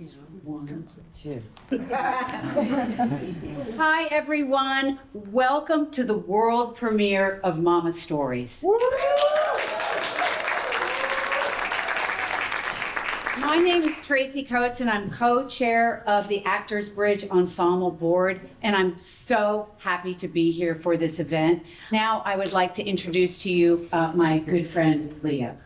1, 2. Hi, everyone. Welcome to the world premiere of Mama Stories. My name is Tracy Coates, and I'm co-chair of the Actors Bridge Ensemble Board, and I'm so happy to be here for this event. Now, I would like to introduce to you my good friend, Leah.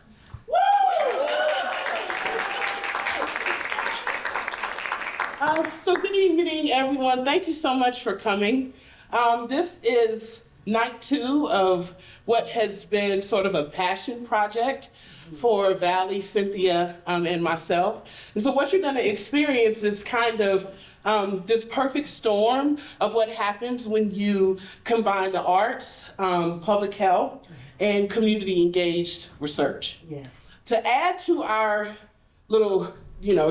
So good evening, everyone. Thank you so much for coming. This is night 2 of what has been sort of a passion project for Valley, Cynthia, and myself. And so what you're going to experience is kind of this perfect storm of what happens when you combine the arts, public health, and community-engaged research. Yes. To add to our little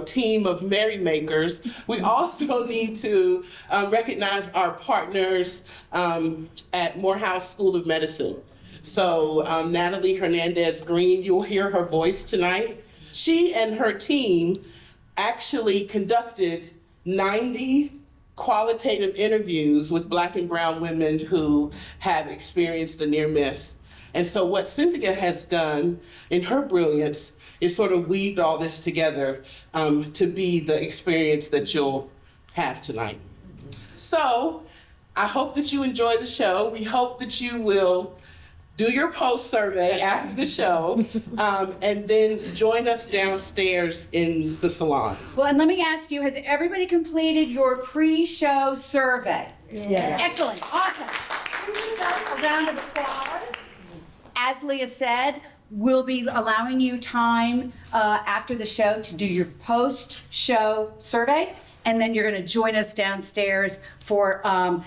team of merrymakers, we also need to recognize our partners at Morehouse School of Medicine. So Natalie Hernandez-Green, you'll hear her voice tonight. She and her team actually conducted 90 qualitative interviews with Black and brown women who have experienced a near miss. And so what Cynthia has done in her brilliance is sort of weaved all this together to be the experience that you'll have tonight. So I hope that you enjoy the show. We hope that you will do your post survey after the show and then join us downstairs in the salon. Well, and let me ask you, has everybody completed your pre-show survey? Yeah. Excellent, awesome. A round of applause. As Leah said, we'll be allowing you time after the show to do your post-show survey, and then you're going to join us downstairs for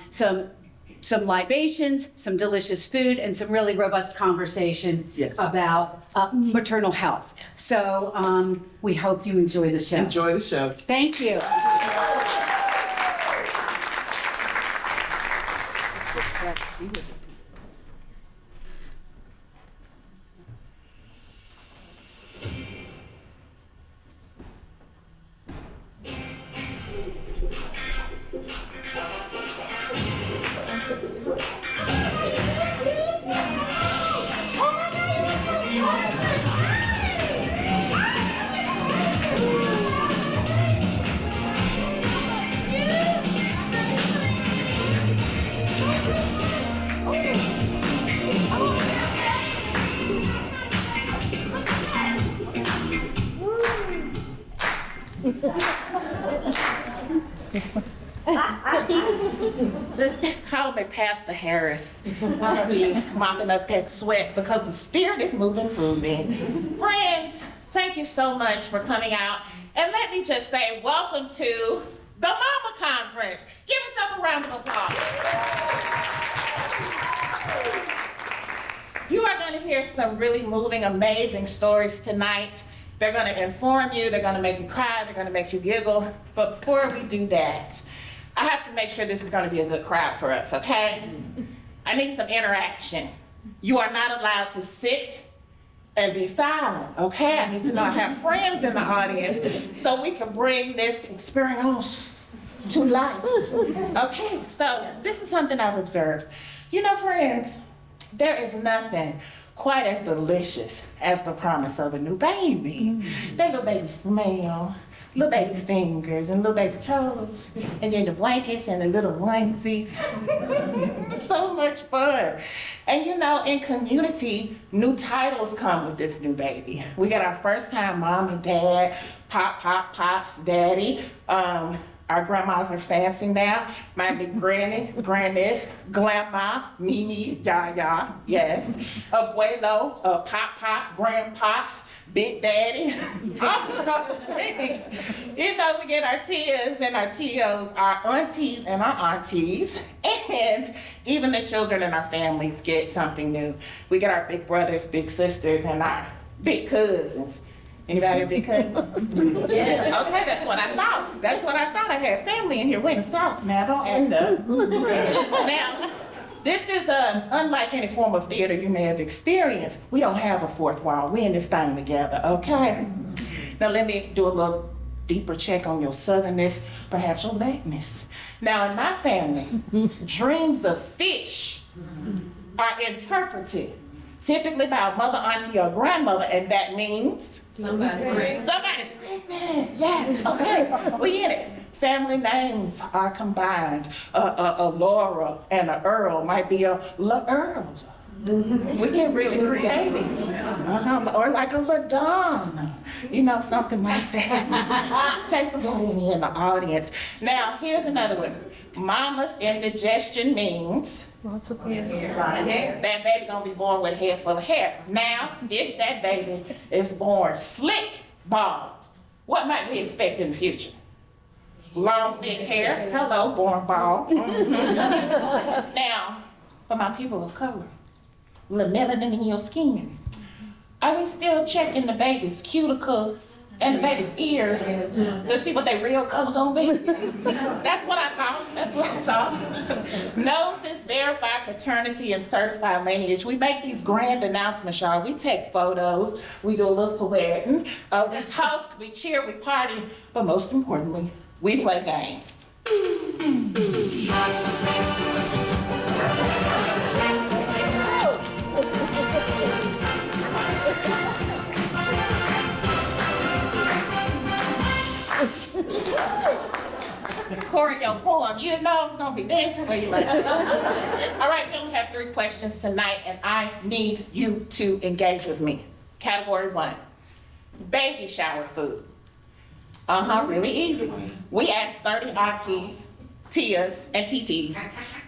some libations, some delicious food, and some really robust conversation about maternal health. So we hope you enjoy the show. Enjoy the show. Thank you. Just call me Pastor Harris. I'll be mopping up that sweat because the Spirit is moving through me. Friends, thank you so much for coming out. And let me just say, welcome to the Mama Conference. Give yourself a round of applause. You are going to hear some really moving, amazing stories tonight. They're going to inform you, they're going to make you cry, they're going to make you giggle. But before we do that, I have to make sure this is going to be a good crowd for us, okay? I need some interaction. You are not allowed to sit and be silent, okay? I need to know I have friends in the audience so we can bring this experience to life. Okay, so this is something I've observed. You know, friends, there is nothing quite as delicious as the promise of a new baby. That little baby smell, little baby fingers and little baby toes, and then the blankets and the little onesies. So much fun. And you know, in community, new titles come with this new baby. We got our first time mom and dad, pops, daddy. Our grandmas are fancy now. Might be granny, grandness, grandma, mimi, yaya, yes. Abuelo, pop, grandpops, big daddy, all those things. You know, we get our tias and our tios, our aunties and our aunties, and even the children in our families get something new. We get our big brothers, big sisters, and our big cousins. Anybody a big cousin? Yeah. Okay, that's what I thought. I had family in here. Wait a second. Now, don't act up. Now, this is unlike any form of theater you may have experienced. We don't have a fourth wall. We're in this thing together, okay? Now, let me do a little deeper check on your southernness, perhaps your blackness. Now in my family, dreams of fish are interpreted typically by a mother, auntie, or grandmother, and that means Somebody pregnant. somebody pregnant. Yes, okay, we in it. Family names are combined. A Laura and a Earl might be a La Earl. We get really creative. Or like a LaDonna, you know, something like that. Take somebody in the audience. Now, here's another one. Mama's indigestion means Lots of hair. that baby gonna be born with a head full of hair. Now, if that baby is born slick, bald, what might we expect in the future? Long, thick hair. Hello, born bald. Mhm. Now, for my people of color, little melanin in your skin, are we still checking the baby's cuticles and the baby's ears to see what their real color gonna be? That's what I thought. That's what I thought. Noses verify paternity and certify lineage. We make these grand announcements, y'all. We take photos. We do a little sweating. We toast. We cheer. We party. But most importantly, we play games. Choreopoem. You didn't know I was gonna be dancing where you like. All right, we only have 3 questions tonight, and I need you to engage with me. Category 1, baby shower food. Really easy. We asked 30 aunties, tias, and TTs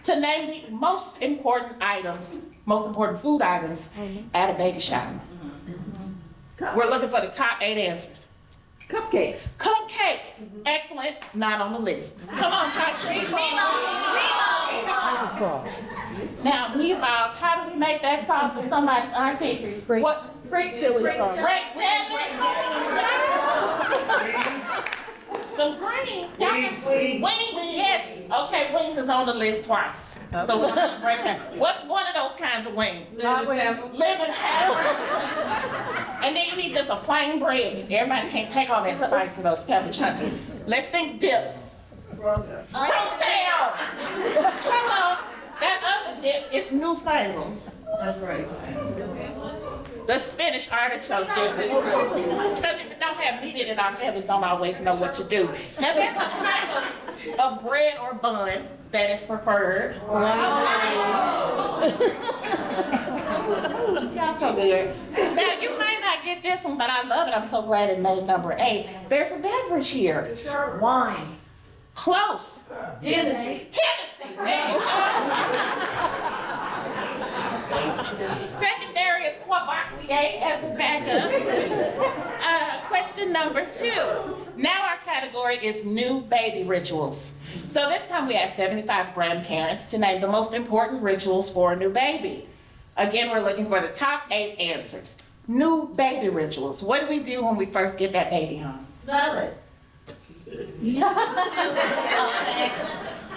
to name the most important food items at a baby shower. We're looking for the top 8 answers. Cupcakes. Cupcakes, excellent, not on the list. Come on, top 3. Now, meatballs, how do we make that sauce if somebody's auntie? What? Great chili sauce. Great chili. Some greens. Wings, yes. Okay, wings is on the list twice. So we're gonna break that. What's one of those kinds of wings? Lemon pepper. And then you need just a plain bread. Everybody can't take all that spice of those pepper chunky. Let's think dips. Protel. Come on. That other dip is newfangled. That's right. The spinach artichoke dip. Because if it don't have meat in it, our families don't always know what to do. Now there's a type of bread or bun that is preferred. Y'all so good. Now you might not get this one, but I love it. I'm so glad it made number 8. There's a beverage here. Wine. Close. Hennessy. Hennessy. There you go. Secondary is Courvoisier as a backup. Question number 2. Now our category is new baby rituals. So this time we asked 75 grandparents to name the most important rituals for a new baby. Again, we're looking for the top 8 answers. New baby rituals. What do we do when we first get that baby home? Smell it.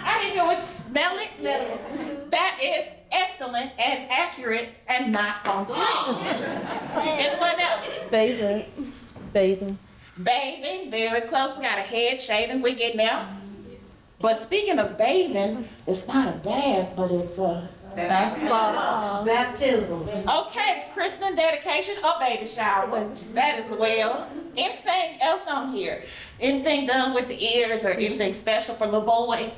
I didn't hear what you smell it. That is excellent and accurate and not on the list. And what else? Bathing. Bathing, very close. We got a head shaving. We getting there. But speaking of bathing, it's not a bath, but it's a Baptism. okay, christening, dedication, a baby shower. That as well. Anything else on here? Anything done with the ears or anything special for little boys?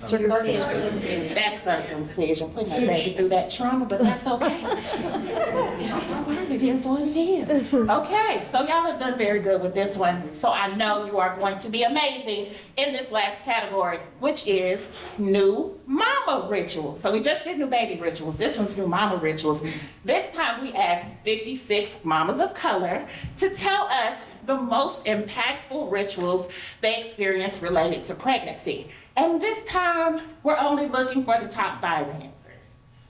Circumcision. That's circumcision, putting that baby through that trauma, but that's okay. That's all right, it is what it is. Okay, so y'all have done very good with this one. So I know you are going to be amazing in this last category, which is new mama rituals. So we just did new baby rituals. This one's new mama rituals. This time we asked 56 mamas of color to tell us the most impactful rituals they experienced related to pregnancy. And this time, we're only looking for the top 5 answers.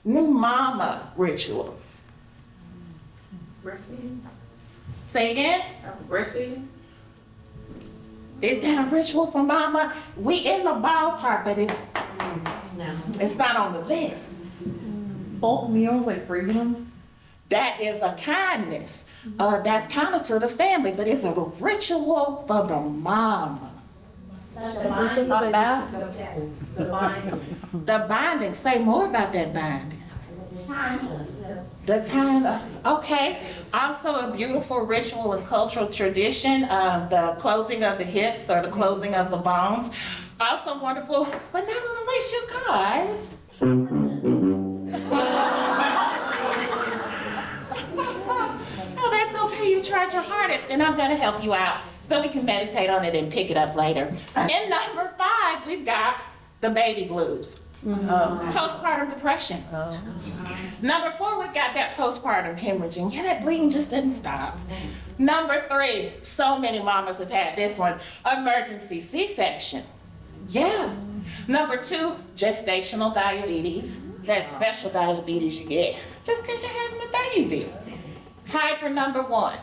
New mama rituals. Breastfeeding. Say again? Breastfeeding. Is that a ritual for mama? We in the ballpark, but it's not on the list. Bulk meals, like freezing them? That is a kindness. That's counter to the family, but it's a ritual for the mama. The binding, say more about that binding. The time, okay. Also a beautiful ritual and cultural tradition, the closing of the hips or the closing of the bones. Also wonderful, but not on the least, you guys. Oh, that's okay, you tried your hardest, and I'm gonna help you out so we can meditate on it and pick it up later. In number 5, we've got the baby blues. Postpartum depression. Number 4, we've got that postpartum hemorrhaging. Yeah, that bleeding just didn't stop. Number 3, so many mamas have had this one, emergency C-section. Yeah. Number 2, gestational diabetes. That special diabetes you get just because you're having a baby. Tied for number 1.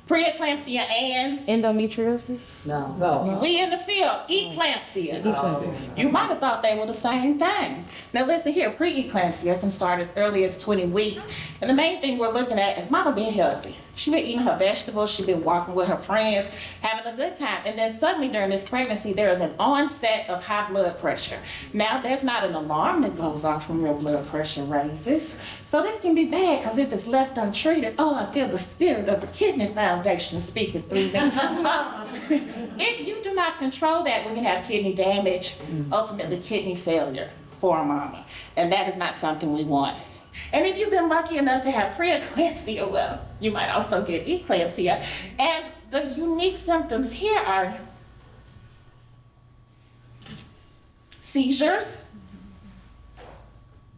Preeclampsia and Endometriosis? No. we in the field, eclampsia. You might have thought they were the same thing. Now listen here, preeclampsia can start as early as 20 weeks. And the main thing we're looking at is mama being healthy. She been eating her vegetables, she been walking with her friends, having a good time. And then suddenly during this pregnancy, there is an onset of high blood pressure. Now there's not an alarm that goes off when your blood pressure raises. So this can be bad because if it's left untreated, oh, I feel the spirit of the Kidney Foundation speaking through me. If you do not control that, we can have kidney damage, ultimately kidney failure for a mama. And that is not something we want. And if you've been lucky enough to have preeclampsia, well, you might also get eclampsia. And the unique symptoms here are seizures,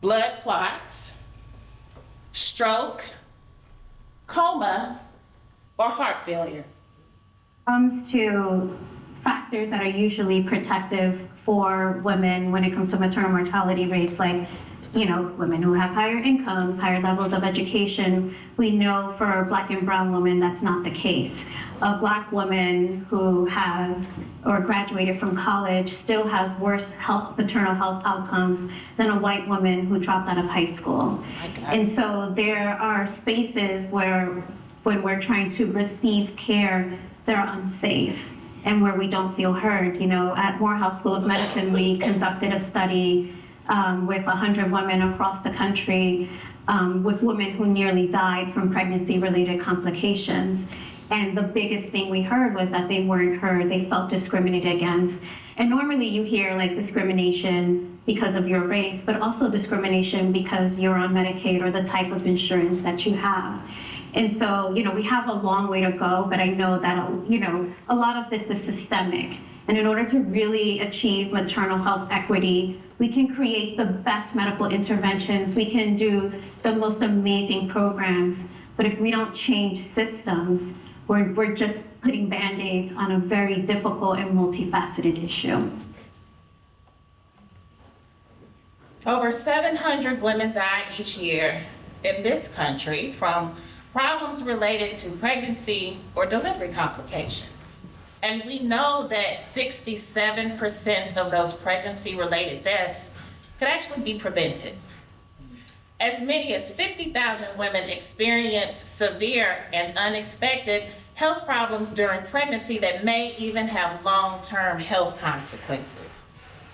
blood clots, stroke, coma, or heart failure. Comes to factors that are usually protective for women when it comes to maternal mortality rates, like women who have higher incomes, higher levels of education. We know for Black and brown women that's not the case. A Black woman who has or graduated from college still has worse maternal health outcomes than a white woman who dropped out of high school. And so there are spaces where when we're trying to receive care, they're unsafe and where we don't feel heard. At Morehouse School of Medicine, we conducted a study with 100 women across the country, with women who nearly died from pregnancy-related complications. And the biggest thing we heard was that they weren't heard, they felt discriminated against. And normally you hear discrimination because of your race, but also discrimination because you're on Medicaid or the type of insurance that you have. And so, we have a long way to go, but I know that, a lot of this is systemic. And in order to really achieve maternal health equity, we can create the best medical interventions, we can do the most amazing programs, but if we don't change systems, we're just putting Band-Aids on a very difficult and multifaceted issue. Over 700 women die each year in this country from problems related to pregnancy or delivery complications. And we know that 67% of those pregnancy-related deaths could actually be prevented. As many as 50,000 women experience severe and unexpected health problems during pregnancy that may even have long-term health consequences.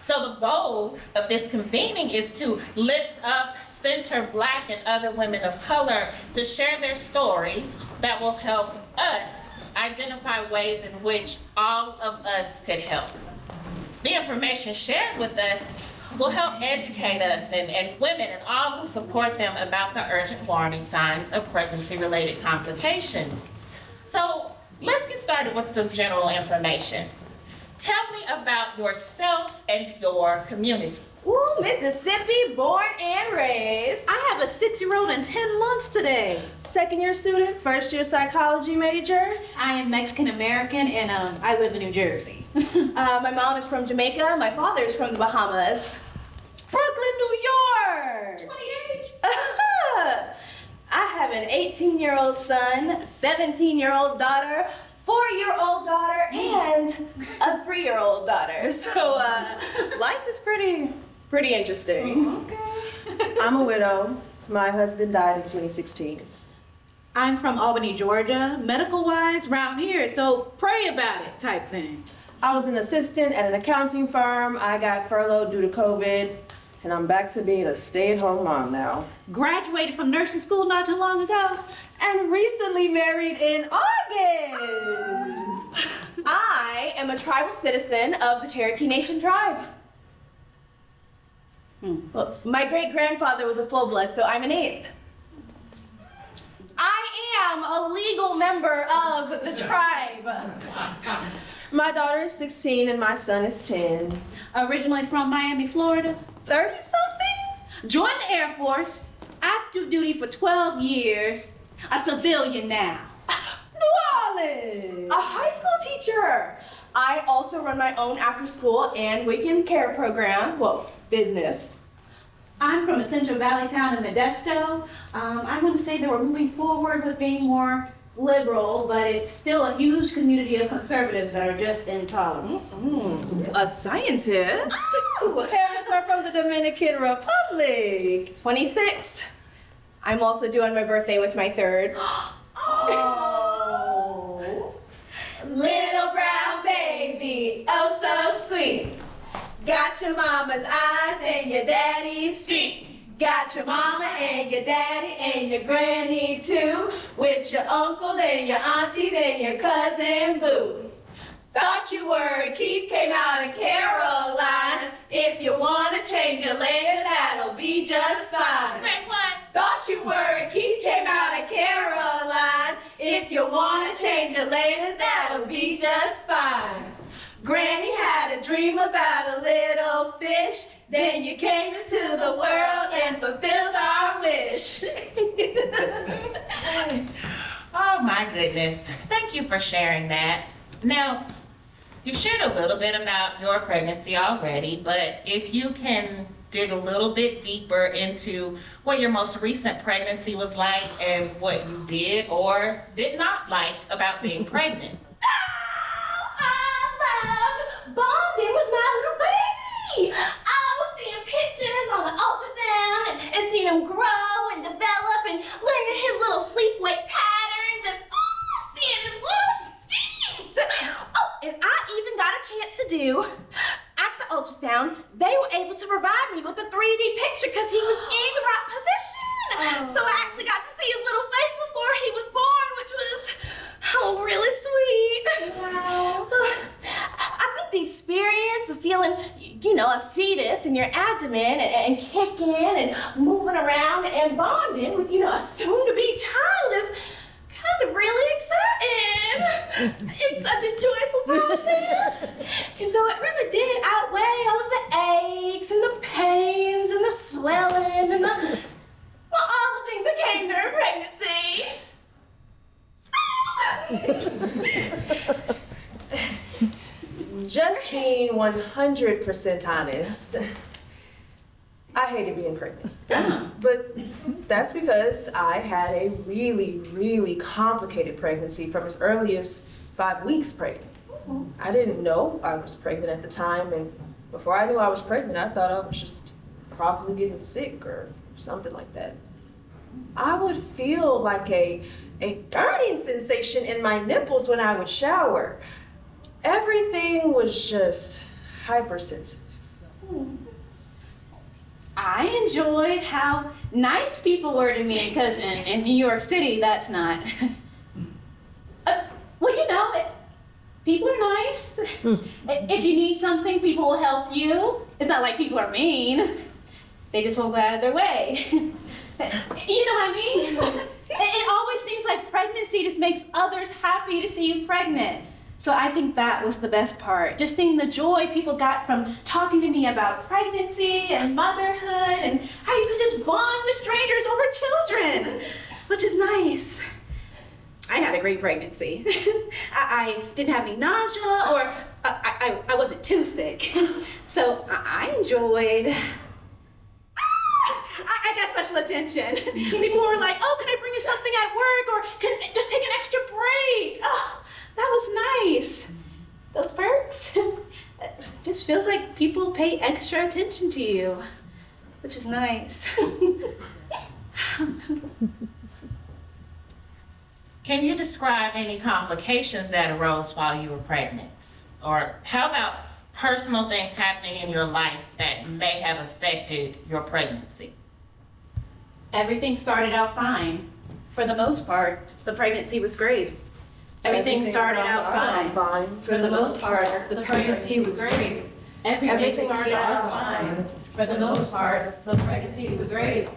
So the goal of this convening is to lift up, center Black and other women of color to share their stories that will help us identify ways in which all of us could help. The information shared with us will help educate us and women and all who support them about the urgent warning signs of pregnancy-related complications. So let's get started with some general information. Tell me about yourself and your community. Ooh, Mississippi, born and raised. I have a 6-year-old in 10 months today. Second-year student, first-year psychology major. I am Mexican American and I live in New Jersey. My mom is from Jamaica. My father is from the Bahamas. Brooklyn, New York. 28. I have an 18-year-old son, 17-year-old daughter, 4-year-old daughter, and a 3-year-old daughter. So life is pretty interesting. Okay. I'm a widow. My husband died in 2016. I'm from Albany, Georgia. Medical-wise, around here, so pray about it type thing. I was an assistant at an accounting firm. I got furloughed due to COVID, and I'm back to being a stay-at-home mom now. Graduated from nursing school not too long ago. And recently married in August. I am a tribal citizen of the Cherokee Nation tribe. Well, my great-grandfather was a full-blood, so I'm an eighth. I am a legal member of the tribe. My daughter is 16 and my son is 10. Originally from Miami, Florida. 30-something? Joined the Air Force. Active duty for 12 years. A civilian now. New Orleans! A high school teacher. I also run my own after-school and weekend care program. Well, business. I'm from a Central Valley town in Modesto. I want to say that we're moving forward with being more liberal, but it's still a huge community of conservatives that are just intolerant. A scientist. Parents are from the Dominican Republic. 26. I'm also due on my birthday with my third. Oh. Little brown baby, oh so sweet. Got your mama's eyes and your daddy's feet. Got your mama and your daddy and your granny too. With your uncles and your aunties and your cousin Boo. Thought you were Keith, came out of Caroline. If you wanna change your later, that'll be just fine. Say what? Thought you were Keith, came out of Caroline. If you wanna change it later, that'll be just fine. Granny had a dream about a little fish. Then you came into the world and fulfilled our wish. Oh my goodness. Thank you for sharing that. Now, you've shared a little bit about your pregnancy already, but if you can dig a little bit deeper into what your most recent pregnancy was like and what you did or did not like about being pregnant. Bonding with my little baby. I was seeing pictures on the ultrasound and seeing him grow and develop and learning his little sleep-wake patterns and seeing his little feet. Oh, and I even got a chance to do, at the ultrasound, they were able to provide me with a 3D picture because he was in the right position. So I actually got to see his little face before he was born, which was really sweet. Wow. I think the experience of feeling, a fetus in your abdomen and kicking and moving around and bonding with, a soon-to-be child is kind of really exciting. It's such a joyful process. And so it really did outweigh all of the aches and the pains and the swelling and all the things that came during pregnancy. Just being 100% honest, I hated being pregnant. But that's because I had a really, really complicated pregnancy from as early as 5 weeks pregnant. I didn't know I was pregnant at the time, and before I knew I was pregnant, I thought I was just probably getting sick or something like that. I would feel like a burning sensation in my nipples when I would shower. Everything was just hypersensitive. I enjoyed how nice people were to me, because in New York City, that's not. People are nice. If you need something, people will help you. It's not like people are mean. They just won't go out of their way. You know what I mean? It always seems like pregnancy just makes others happy to see you pregnant. So I think that was the best part. Just seeing the joy people got from talking to me about pregnancy and motherhood and how you can just bond with strangers over children, which is nice. I had a great pregnancy. I didn't have any nausea, or I wasn't too sick. So I enjoyed. I got special attention. People were like, oh, can I bring you something at work? Or can I just take an extra break? Oh, that was nice. Those perks. It just feels like people pay extra attention to you, which is nice. Can you describe any complications that arose while you were pregnant? Or how about personal things happening in your life that may have affected your pregnancy? Everything started out fine. For the most part, the pregnancy was great. Everything started out fine. For the most part, the pregnancy was great. Everything started out fine. For the most part, the pregnancy was great.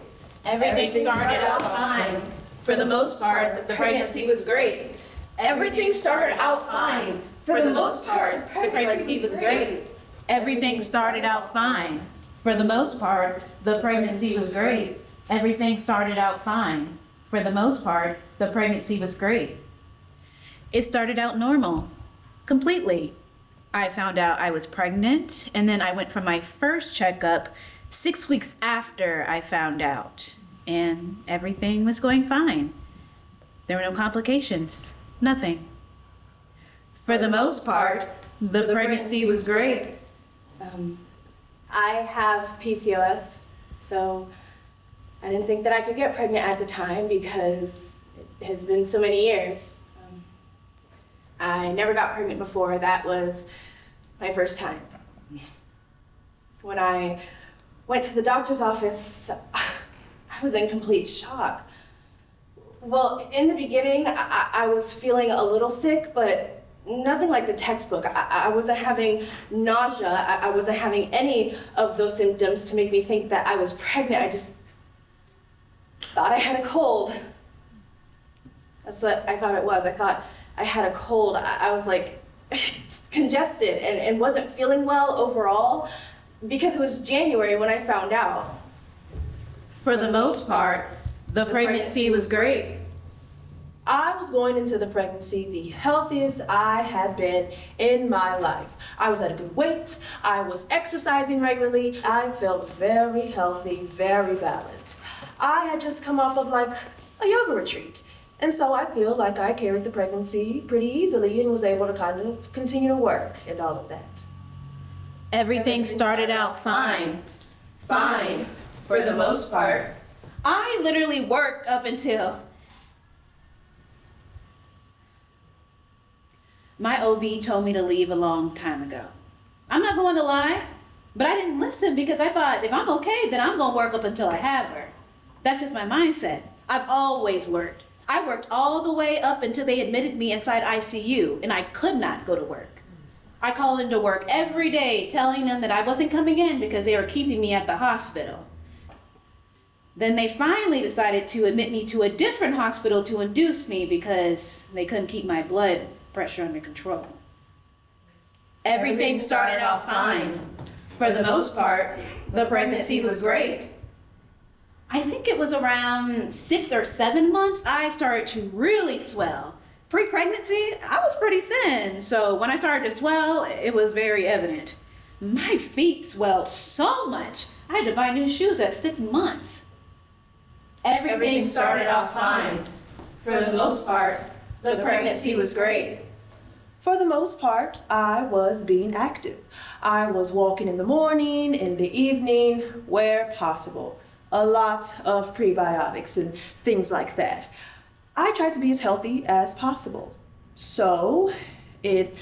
Everything started out fine. For the most part, the pregnancy was great. Everything started out fine. For the most part, the pregnancy was great. Everything started out fine. For the most part, the pregnancy was great. Everything started out fine. For the most part, the pregnancy was great. It started out normal, completely. I found out I was pregnant, and then I went for my first checkup 6 weeks after I found out, and everything was going fine. There were no complications, nothing. For the most part, the pregnancy was great. I have PCOS, so I didn't think that I could get pregnant at the time because it has been so many years. I never got pregnant before. That was my first time. When I went to the doctor's office, I was in complete shock. Well, in the beginning, I was feeling a little sick, but nothing like the textbook. I wasn't having nausea. I wasn't having any of those symptoms to make me think that I was pregnant. I just thought I had a cold. That's what I thought it was. I thought I had a cold. I was like just congested and wasn't feeling well overall because it was January when I found out. For the most part, the pregnancy was great. I was going into the pregnancy the healthiest I had been in my life. I was at a good weight. I was exercising regularly. I felt very healthy, very balanced. I had just come off of like a yoga retreat. And so I feel like I carried the pregnancy pretty easily and was able to kind of continue to work and all of that. Everything started out fine. Fine, for the most part. I literally worked up until my OB told me to leave a long time ago. I'm not going to lie, but I didn't listen because I thought if I'm okay, then I'm going to work up until I have her. That's just my mindset. I've always worked. I worked all the way up until they admitted me inside ICU, and I could not go to work. I called into work every day telling them that I wasn't coming in because they were keeping me at the hospital. Then they finally decided to admit me to a different hospital to induce me because they couldn't keep my blood pressure under control. Everything started out fine. For the most part, the pregnancy was great. I think it was around 6 or 7 months I started to really swell. Pre-pregnancy, I was pretty thin, so when I started to swell, it was very evident. My feet swelled so much, I had to buy new shoes at 6 months. Everything started out fine. For the most part, the pregnancy was great. For the most part, I was being active. I was walking in the morning, in the evening, where possible. A lot of prebiotics and things like that. I tried to be as healthy as possible. So it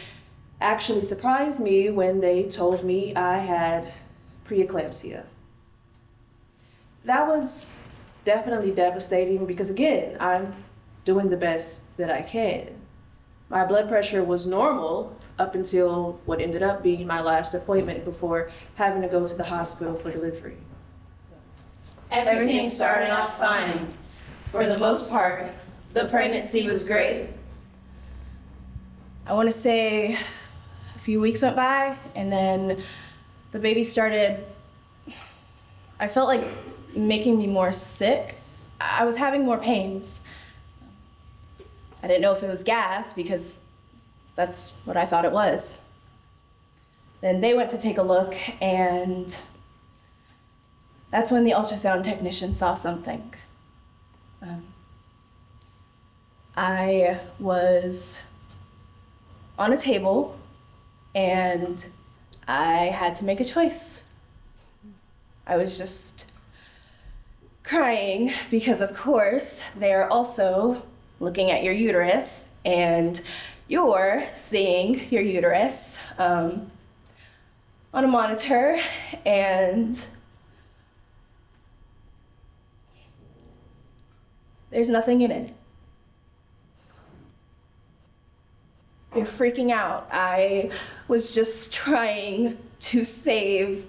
actually surprised me when they told me I had preeclampsia. That was definitely devastating because again, I'm doing the best that I can. My blood pressure was normal up until what ended up being my last appointment before having to go to the hospital for delivery. Everything started out fine. For the most part, the pregnancy was great. I want to say a few weeks went by, and then the baby started, I felt like making me more sick. I was having more pains. I didn't know if it was gas because that's what I thought it was. Then they went to take a look, and that's when the ultrasound technician saw something. I was on a table, and I had to make a choice. I was just crying because, of course, they're also looking at your uterus, and you're seeing your uterus on a monitor, and there's nothing in it. You're freaking out. I was just trying to save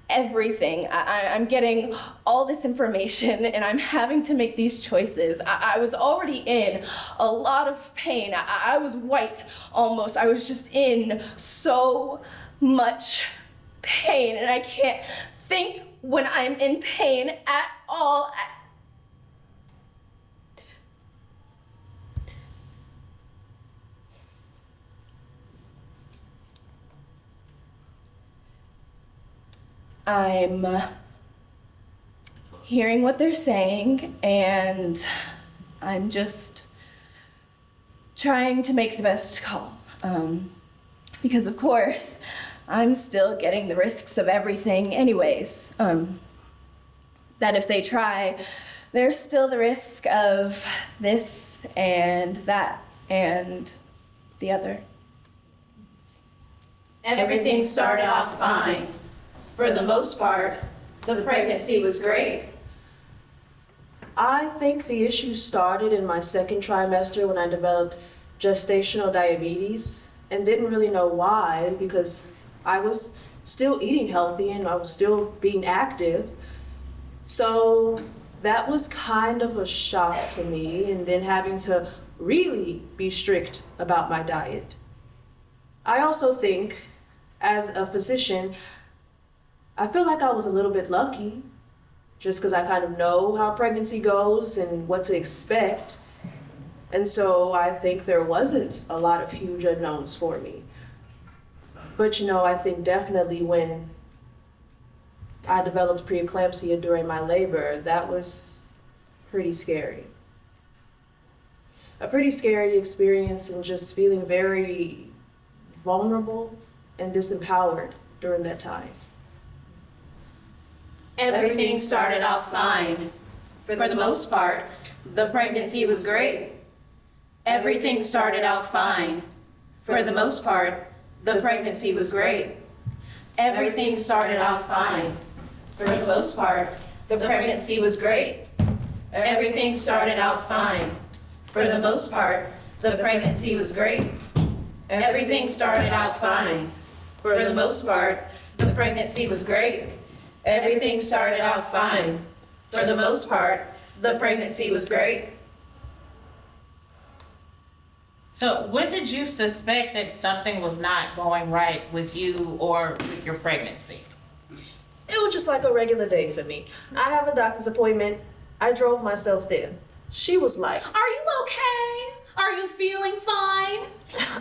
everything. I'm getting all this information and I'm having to make these choices. I was already in a lot of pain. I was white almost. I was just in so much pain, and I can't think when I'm in pain at all. I'm hearing what they're saying, and I'm just trying to make the best call. Because, of course, I'm still getting the risks of everything anyways. That if they try, there's still the risk of this and that and the other. Everything started off fine. For the most part, the pregnancy was great. I think the issue started in my second trimester when I developed gestational diabetes and didn't really know why, because I was still eating healthy and I was still being active. So that was kind of a shock to me, and then having to really be strict about my diet. I also think, as a physician, I feel like I was a little bit lucky, just because I kind of know how pregnancy goes and what to expect. And so I think there wasn't a lot of huge unknowns for me. But I think definitely when I developed preeclampsia during my labor, that was pretty scary. A pretty scary experience, and just feeling very vulnerable and disempowered during that time. Everything started off fine. For the most part, the pregnancy was great. Everything started out fine. For the most part, the pregnancy was great. Everything started out fine. For the most part, the pregnancy was great. Everything started out fine. For the most part, the pregnancy was great. Everything started out fine. For the most part, the pregnancy was great. Everything started out fine. For the most part, the pregnancy was great. So when did you suspect that something was not going right with you or with your pregnancy? It was just like a regular day for me. I have a doctor's appointment. I drove myself there. She was like, Are you okay? Are you feeling fine?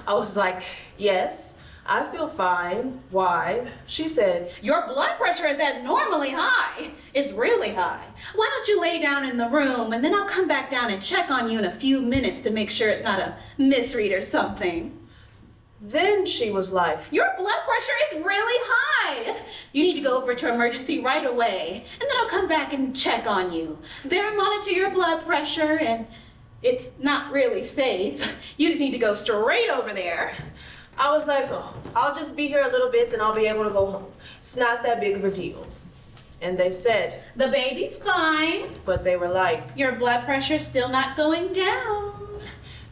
I was like, yes, I feel fine. Why? She said, Your blood pressure is abnormally high. It's really high. Why don't you lay down in the room and then I'll come back down and check on you in a few minutes to make sure it's not a misread or something. Then she was like, Your blood pressure is really high. You need to go over to emergency right away, and then I'll come back and check on you. They'll monitor your blood pressure, and it's not really safe. You just need to go straight over there. I was like, oh, I'll just be here a little bit, then I'll be able to go home. It's not that big of a deal. And they said, The baby's fine. but they were like, Your blood pressure's still not going down.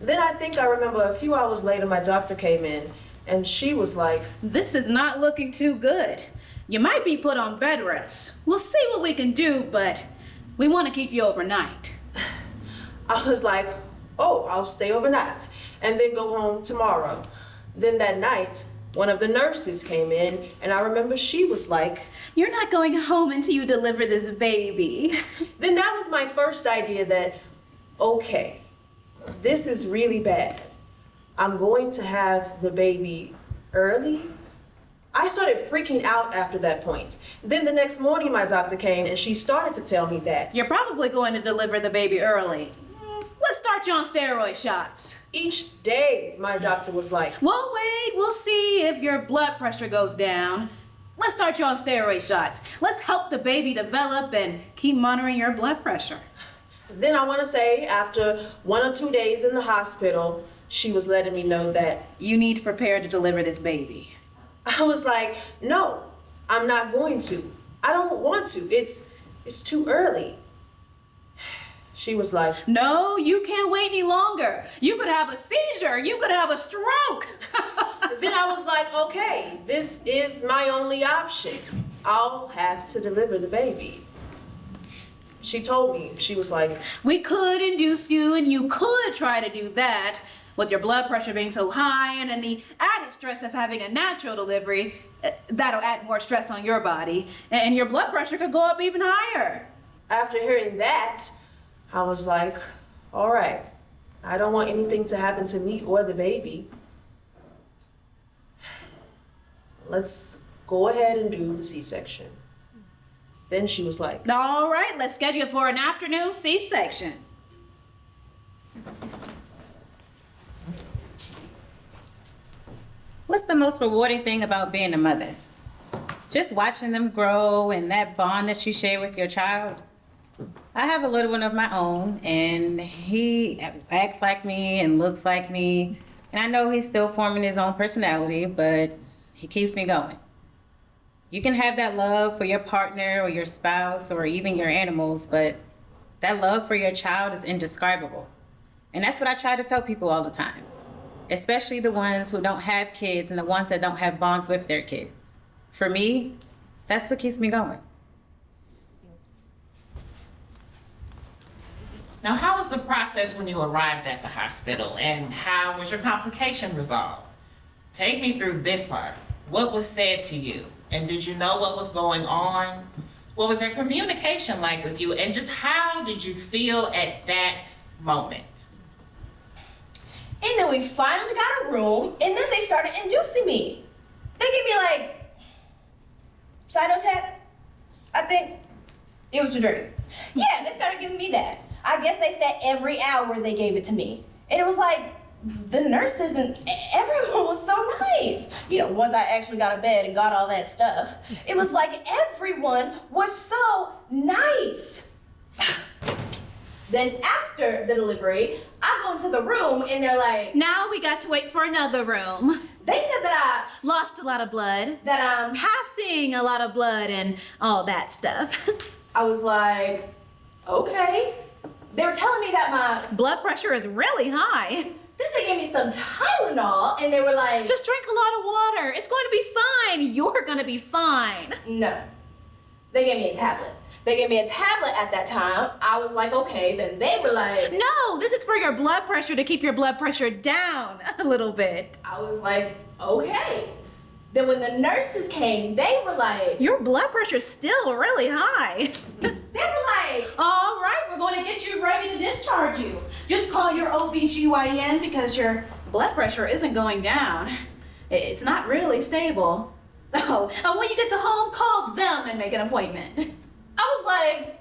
then I think I remember a few hours later, my doctor came in, and she was like, This is not looking too good. You might be put on bed rest. We'll see what we can do, but we want to keep you overnight. I was like, oh, I'll stay overnight and then go home tomorrow. Then that night, one of the nurses came in, and I remember she was like, You're not going home until you deliver this baby. Then that was my first idea that, okay, this is really bad. I'm going to have the baby early. I started freaking out after that point. Then the next morning, my doctor came and she started to tell me that You're probably going to deliver the baby early. Let's start you on steroid shots. each day, my doctor was like, We'll wait. We'll see if your blood pressure goes down. Let's start you on steroid shots. Let's help the baby develop and keep monitoring your blood pressure. Then I want to say, after 1 or 2 days in the hospital, she was letting me know that You need to prepare to deliver this baby. I was like, no, I'm not going to. I don't want to. It's too early. She was like, No, you can't wait any longer. You could have a seizure. You could have a stroke. then I was like, okay, this is my only option. I'll have to deliver the baby. She told me, she was like, We could induce you, and you could try to do that with your blood pressure being so high, and then the added stress of having a natural delivery, that'll add more stress on your body, and your blood pressure could go up even higher. after hearing that, I was like, all right, I don't want anything to happen to me or the baby. Let's go ahead and do the C-section. Then she was like, All right, let's schedule for an afternoon C-section. What's the most rewarding thing about being a mother? Just watching them grow and that bond that you share with your child. I have a little one of my own, and he acts like me and looks like me. And I know he's still forming his own personality, but he keeps me going. You can have that love for your partner or your spouse or even your animals, but that love for your child is indescribable. And that's what I try to tell people all the time, especially the ones who don't have kids and the ones that don't have bonds with their kids. For me, that's what keeps me going. Now, how was the process when you arrived at the hospital, and how was your complication resolved? Take me through this part. What was said to you, and did you know what was going on? What was their communication like with you, and just how did you feel at that moment? And then we finally got a room, and then they started inducing me. They gave me like Cytotec, I think. It was the drink. Yeah, they started giving me that. I guess they said every hour they gave it to me. And it was like, the nurses and everyone was so nice. You know, once I actually got a bed and got all that stuff, it was like everyone was so nice. Then after the delivery, I go into the room and they're like, Now we got to wait for another room. they said that Lost a lot of blood. that Passing a lot of blood and all that stuff. I was like, okay. They were telling me that my, Blood pressure is really high. then they gave me some Tylenol and they were like, Just drink a lot of water. It's going to be fine. You're going to be fine. no. They gave me a tablet. They gave me a tablet at that time. I was like, okay. Then they were like, No, this is for your blood pressure, to keep your blood pressure down a little bit. I was like, okay. Then when the nurses came, they were like, Your blood pressure is still really high. they were like, All right, we're going to get you ready to discharge you. Just call your OBGYN because your blood pressure isn't going down. It's not really stable. Oh, and when you get to home, call them and make an appointment. I was like,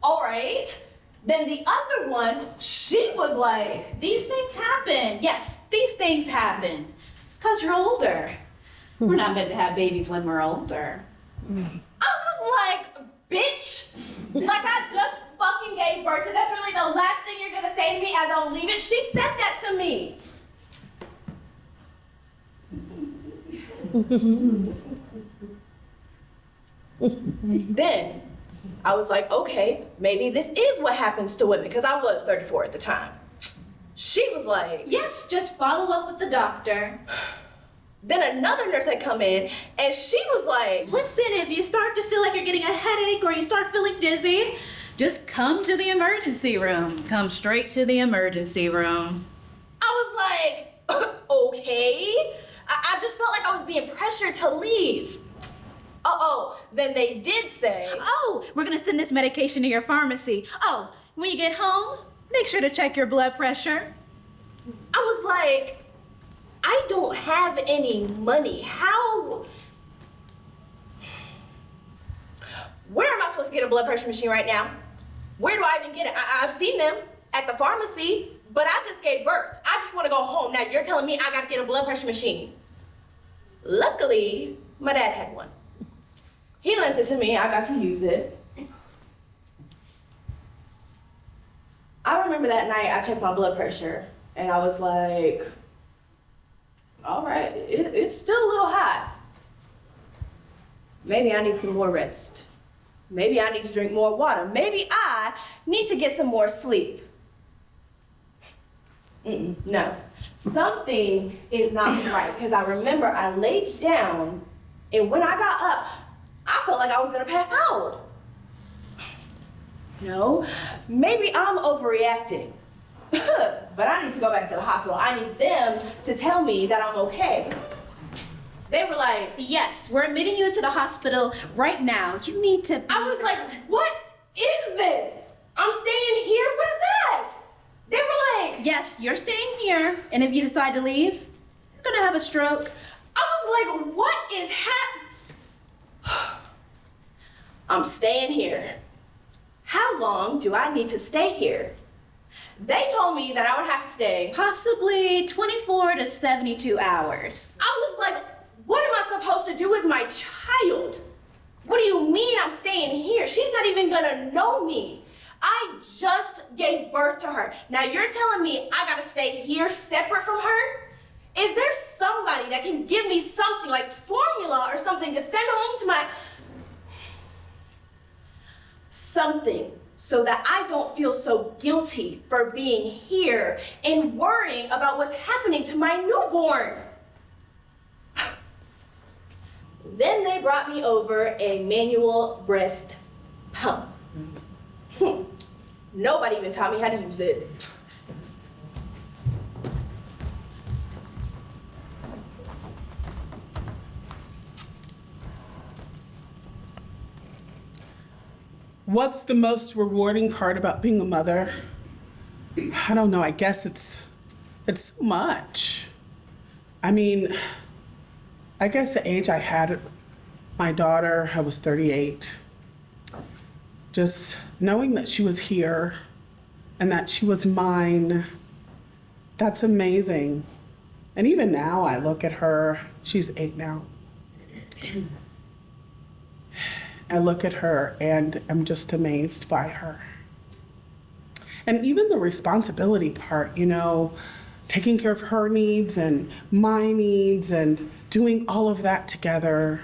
all right. Then the other one, she was like, These things happen. Yes, these things happen. It's because you're older. We're not meant to have babies when we're older. I was like, bitch, like I just fucking gave birth, and that's really the last thing you're gonna say to me as I leave it. She said that to me. Then I was like, okay, maybe this is what happens to women, because I was 34 at the time. She was like, Yes, just follow up with the doctor. then another nurse had come in, and she was like, Listen, if you start to feel like you're getting a headache or you start feeling dizzy, just come to the emergency room. Come straight to the emergency room. I was like, okay. I just felt like I was being pressured to leave. Then they did say, Oh, we're gonna send this medication to your pharmacy. Oh, when you get home, make sure to check your blood pressure. I was like, I don't have any money. How? Where am I supposed to get a blood pressure machine right now? Where do I even get it? I've seen them at the pharmacy, but I just gave birth. I just want to go home. Now you're telling me I got to get a blood pressure machine. Luckily, my dad had one. He lent it to me, I got to use it. I remember that night I checked my blood pressure and I was like, all right, it's still a little high. Maybe I need some more rest. Maybe I need to drink more water. Maybe I need to get some more sleep. No, something is not right because I remember I laid down and when I got up, I felt like I was gonna pass out. No, maybe I'm overreacting. But I need to go back to the hospital. I need them to tell me that I'm okay. They were like, Yes, we're admitting you to the hospital right now. You need to be... I was like, what is this? I'm staying here? What is that? They were like, Yes, you're staying here, and if you decide to leave, you're gonna have a stroke. I was like, what is I'm staying here. How long do I need to stay here? They told me that I would have to stay. Possibly 24 to 72 hours. I was like, what am I supposed to do with my child? What do you mean I'm staying here? She's not even gonna know me. I just gave birth to her. Now you're telling me I gotta stay here separate from her? Is there somebody that can give me something like formula or something to send home to my... Something so that I don't feel so guilty for being here and worrying about what's happening to my newborn. Then they brought me over a manual breast pump. Nobody even taught me how to use it. What's the most rewarding part about being a mother? I don't know, I guess it's so much. I mean, I guess the age I had my daughter, I was 38. Just knowing that she was here and that she was mine, that's amazing. And even now I look at her, she's 8 now. I look at her and I'm just amazed by her. And even the responsibility part, you know, taking care of her needs and my needs and doing all of that together.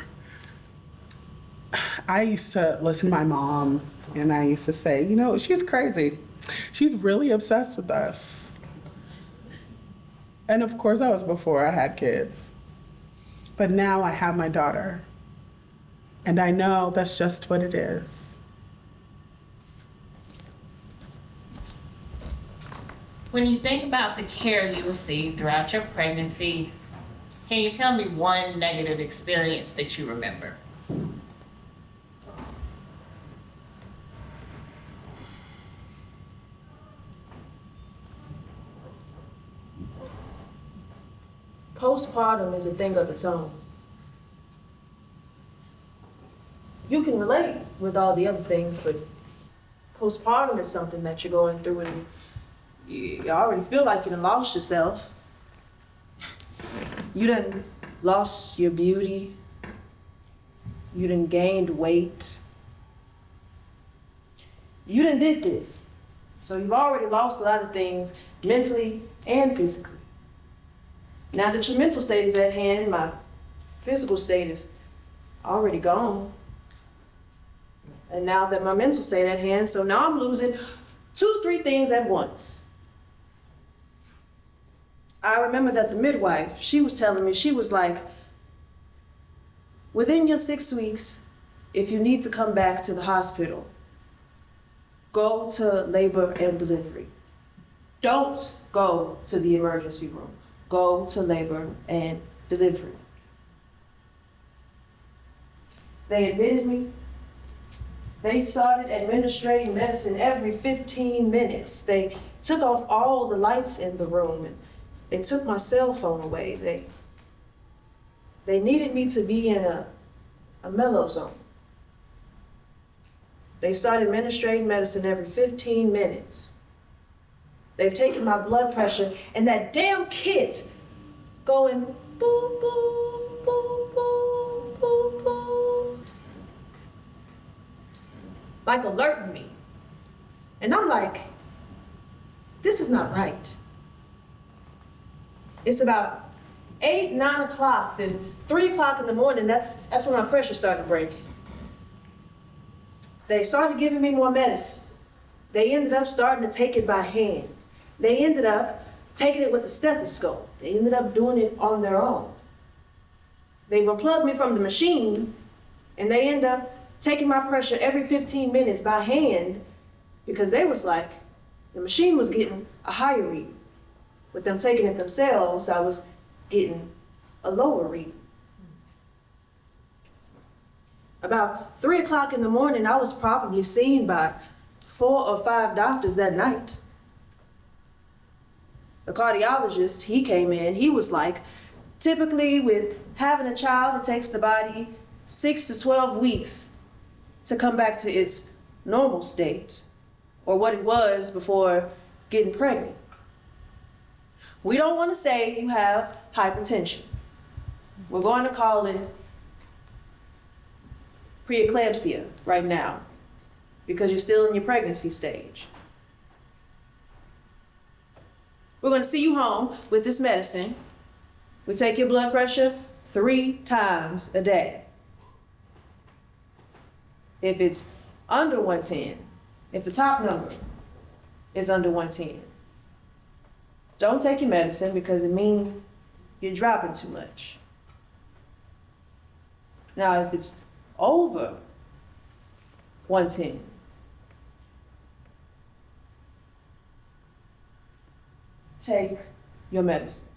I used to listen to my mom and I used to say, you know, she's crazy. She's really obsessed with us. And of course that was before I had kids. But now I have my daughter. And I know that's just what it is. When you think about the care you received throughout your pregnancy, can you tell me one negative experience that you remember? Postpartum is a thing of its own. You can relate with all the other things, but postpartum is something that you're going through and you already feel like you done lost yourself. You done lost your beauty. You done gained weight. You done did this. So you've already lost a lot of things mentally and physically. Now that your mental state is at hand, my physical state is already gone. And now that my mental state at hand, so now I'm losing 2-3 things at once. I remember that the midwife, she was telling me, she was like, within your 6 weeks, if you need to come back to the hospital, go to labor and delivery. Don't go to the emergency room. Go to labor and delivery. They admitted me. They started administering medicine every 15 minutes. They took off all the lights in the room. And they took my cell phone away. They needed me to be in a mellow zone. They started administering medicine every 15 minutes. They've taken my blood pressure and that damn kit going boom, boom, boom, boom, boom, boom. like alerting me. And I'm like, this is not right. It's about 8, 9 o'clock, then 3 o'clock in the morning, that's when my pressure started breaking. They started giving me more medicine. They ended up starting to take it by hand. They ended up taking it with a stethoscope. They ended up doing it on their own. They unplugged me from the machine, and they ended up taking my pressure every 15 minutes by hand, because they was like, the machine was getting a higher reading. With them taking it themselves, I was getting a lower reading. About 3 o'clock in the morning, I was probably seen by 4 or 5 doctors that night. The cardiologist, he came in, he was like, typically with having a child, it takes the body 6 to 12 weeks to come back to its normal state, or what it was before getting pregnant. We don't want to say you have hypertension. We're going to call it preeclampsia right now, because you're still in your pregnancy stage. We're going to see you home with this medicine. We take your blood pressure 3 times a day. If it's under 110, if the top number is under 110, don't take your medicine, because it means you're dropping too much. Now, if it's over 110, take your medicine.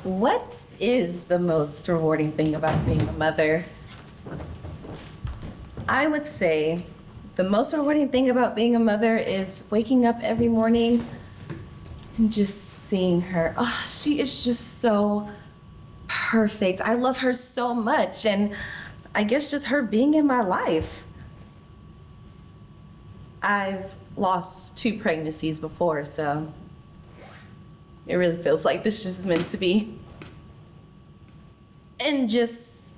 What is the most rewarding thing about being a mother? I would say the most rewarding thing about being a mother is waking up every morning and just seeing her. Oh, she is just so perfect. I love her so much, and I guess just her being in my life. I've lost 2 pregnancies before, so it really feels like this just is meant to be. And just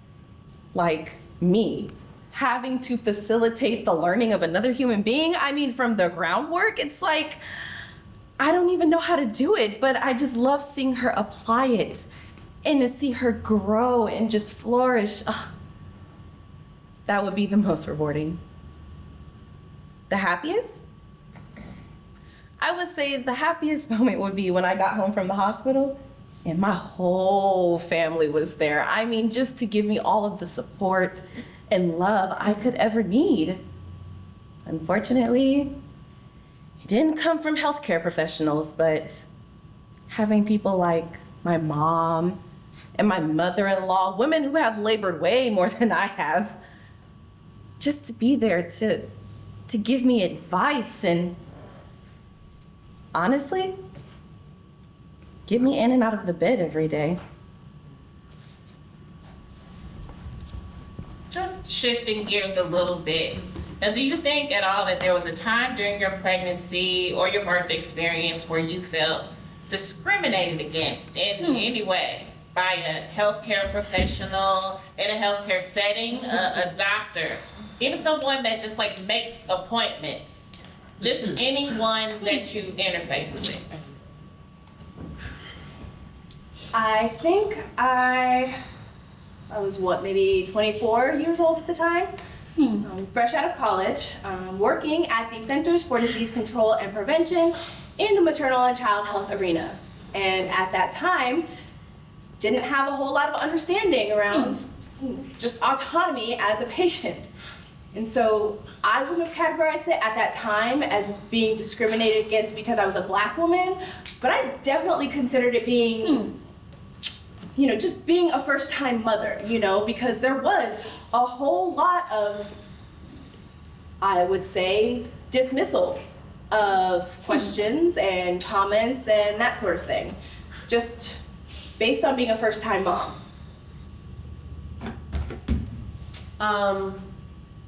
like me, having to facilitate the learning of another human being, I mean, from the groundwork, it's like, I don't even know how to do it, but I just love seeing her apply it and to see her grow and just flourish. Ugh, that would be the most rewarding. The happiest? I would say the happiest moment would be when I got home from the hospital and my whole family was there. I mean, just to give me all of the support and love I could ever need. Unfortunately, it didn't come from healthcare professionals, but having people like my mom and my mother-in-law, women who have labored way more than I have, just to be there to give me advice and honestly, get me in and out of the bed every day. Just shifting gears a little bit. Now, do you think at all that there was a time during your pregnancy or your birth experience where you felt discriminated against in any way by a healthcare professional, in a healthcare setting, a doctor, even someone that just like makes appointments, just anyone that you interface with? I think I was maybe 24 years old at the time, fresh out of college, working at the Centers for Disease Control and Prevention in the maternal and child health arena. And at that time, didn't have a whole lot of understanding around just autonomy as a patient. And so I wouldn't have categorized it at that time as being discriminated against because I was a Black woman, but I definitely considered it being just being a first-time mother, because there was a whole lot of, I would say, dismissal of questions and comments and that sort of thing, just based on being a first-time mom.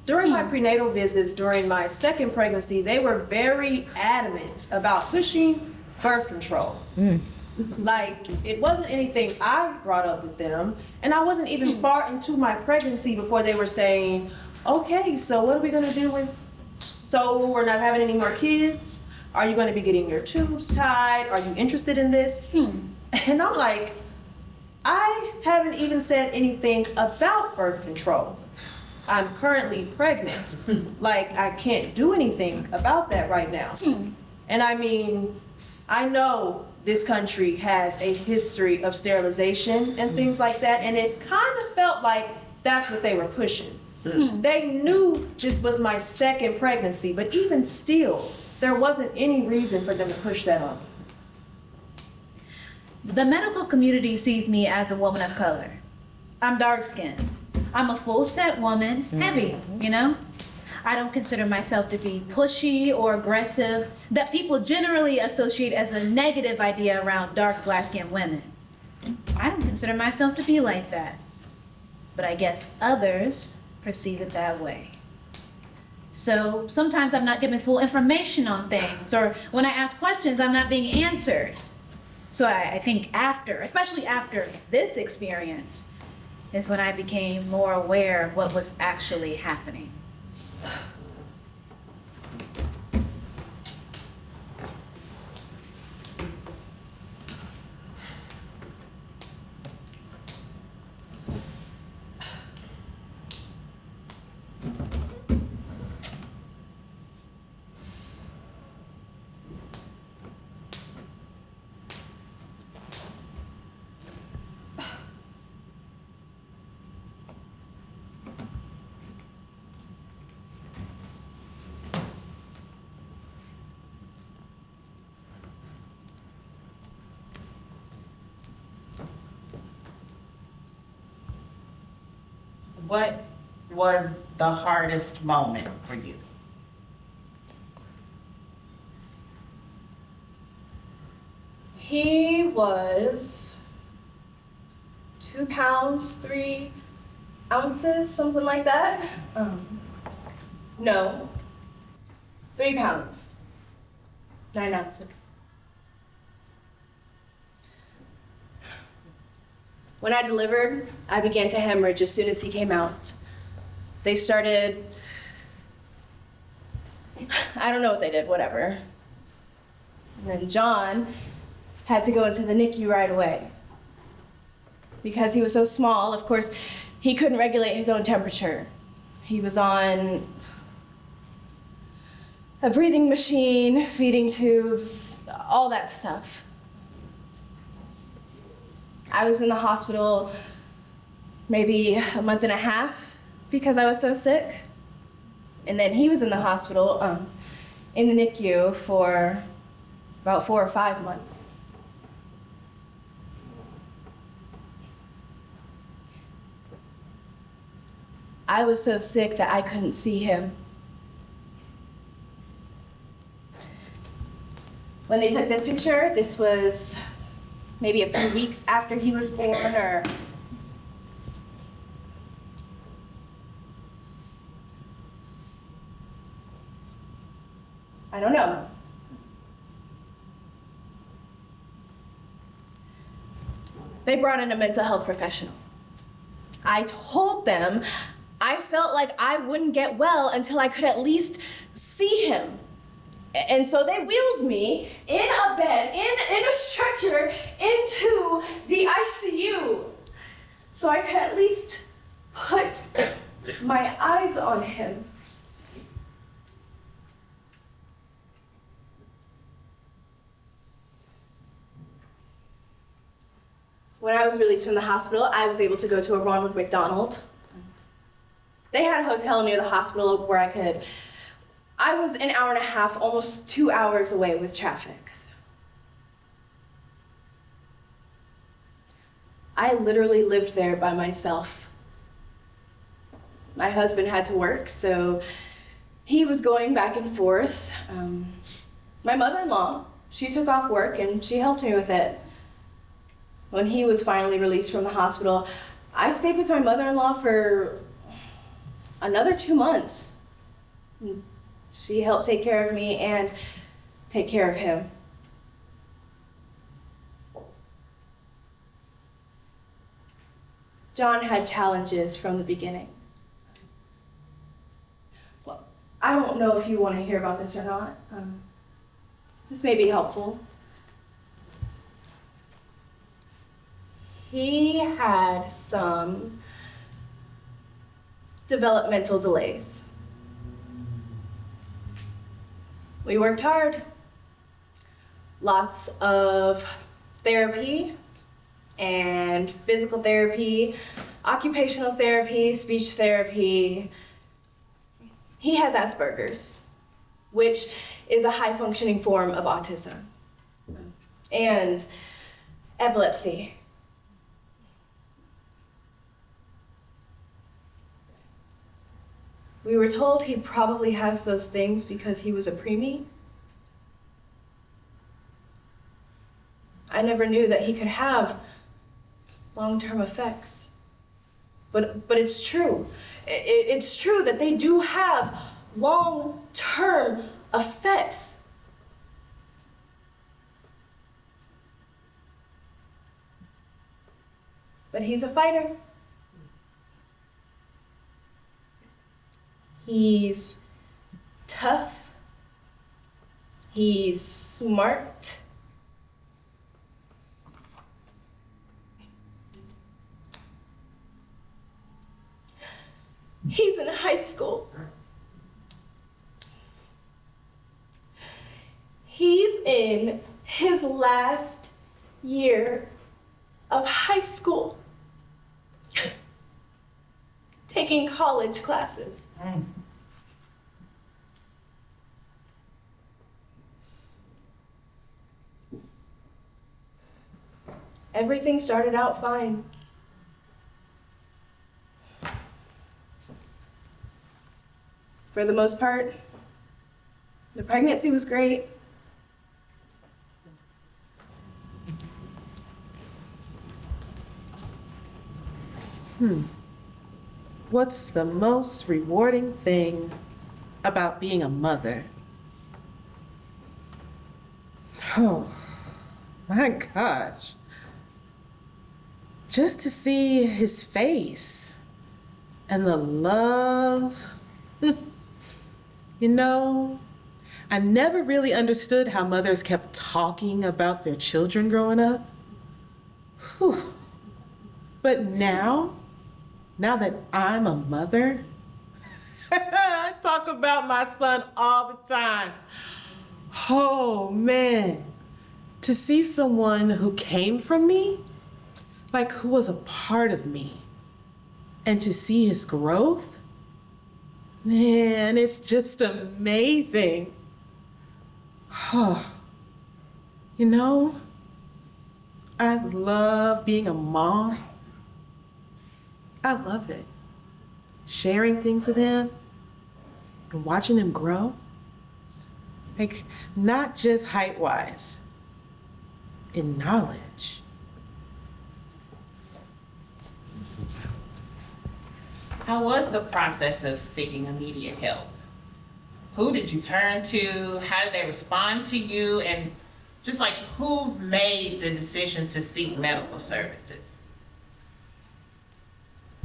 During my prenatal visits during my second pregnancy, they were very adamant about pushing birth control. Like, it wasn't anything I brought up with them, and I wasn't even far into my pregnancy before they were saying, okay, so what are we gonna do so we're not having any more kids? Are you gonna be getting your tubes tied? Are you interested in this? And I'm like, I haven't even said anything about birth control. I'm currently pregnant. Like, I can't do anything about that right now. And I mean, I know this country has a history of sterilization and things like that, and it kind of felt like that's what they were pushing. They knew this was my second pregnancy, but even still, there wasn't any reason for them to push that on me. The medical community sees me as a woman of color. I'm dark-skinned. I'm a full-set woman, heavy, you know? I don't consider myself to be pushy or aggressive, that people generally associate as a negative idea around dark, black-skinned women. I don't consider myself to be like that. But I guess others perceive it that way. So sometimes I'm not given full information on things, or when I ask questions, I'm not being answered. So I think especially after this experience, is when I became more aware of what was actually happening. What was the hardest moment for you? He was 2 pounds, 3 ounces, something like that. No, 3 pounds, 9 ounces. When I delivered, I began to hemorrhage as soon as he came out. They started, I don't know what they did, whatever. And then John had to go into the NICU right away. Because he was so small, of course, he couldn't regulate his own temperature. He was on a breathing machine, feeding tubes, all that stuff. I was in the hospital maybe a month and a half because I was so sick. And then he was in the hospital in the NICU for about 4 or 5 months. I was so sick that I couldn't see him. When they took this picture, this was maybe a few weeks after he was born, or I don't know. They brought in a mental health professional. I told them I felt like I wouldn't get well until I could at least see him. And so they wheeled me in a bed, in a stretcher, into the ICU, so I could at least put my eyes on him. When I was released from the hospital, I was able to go to a Ronald McDonald. They had a hotel near the hospital where I was an hour and a half, almost 2 hours away with traffic. I literally lived there by myself. My husband had to work, so he was going back and forth. My mother-in-law, she took off work and she helped me with it. When he was finally released from the hospital, I stayed with my mother-in-law for another 2 months. She helped take care of me and take care of him. John had challenges from the beginning. Well, I don't know if you want to hear about this or not. This may be helpful. He had some developmental delays. We worked hard. Lots of therapy and physical therapy, occupational therapy, speech therapy. He has Asperger's, which is a high-functioning form of autism, and epilepsy. We were told he probably has those things because he was a preemie. I never knew that he could have long-term effects. But it's true. It's true that they do have long-term effects. But he's a fighter. He's tough. He's smart. He's in high school. He's in his last year of high school, taking college classes. Everything started out fine. For the most part, the pregnancy was great. What's the most rewarding thing about being a mother? Oh, my gosh. Just to see his face and the love. You know, I never really understood how mothers kept talking about their children growing up. Whew. But now that I'm a mother, I talk about my son all the time. Oh man, to see someone who came from me, like who was a part of me, and to see his growth, man, it's just amazing. Oh, you know, I love being a mom. I love it. Sharing things with him and watching him grow. Like, not just height-wise, in knowledge. How was the process of seeking immediate help? Who did you turn to? How did they respond to you? And just like, who made the decision to seek medical services?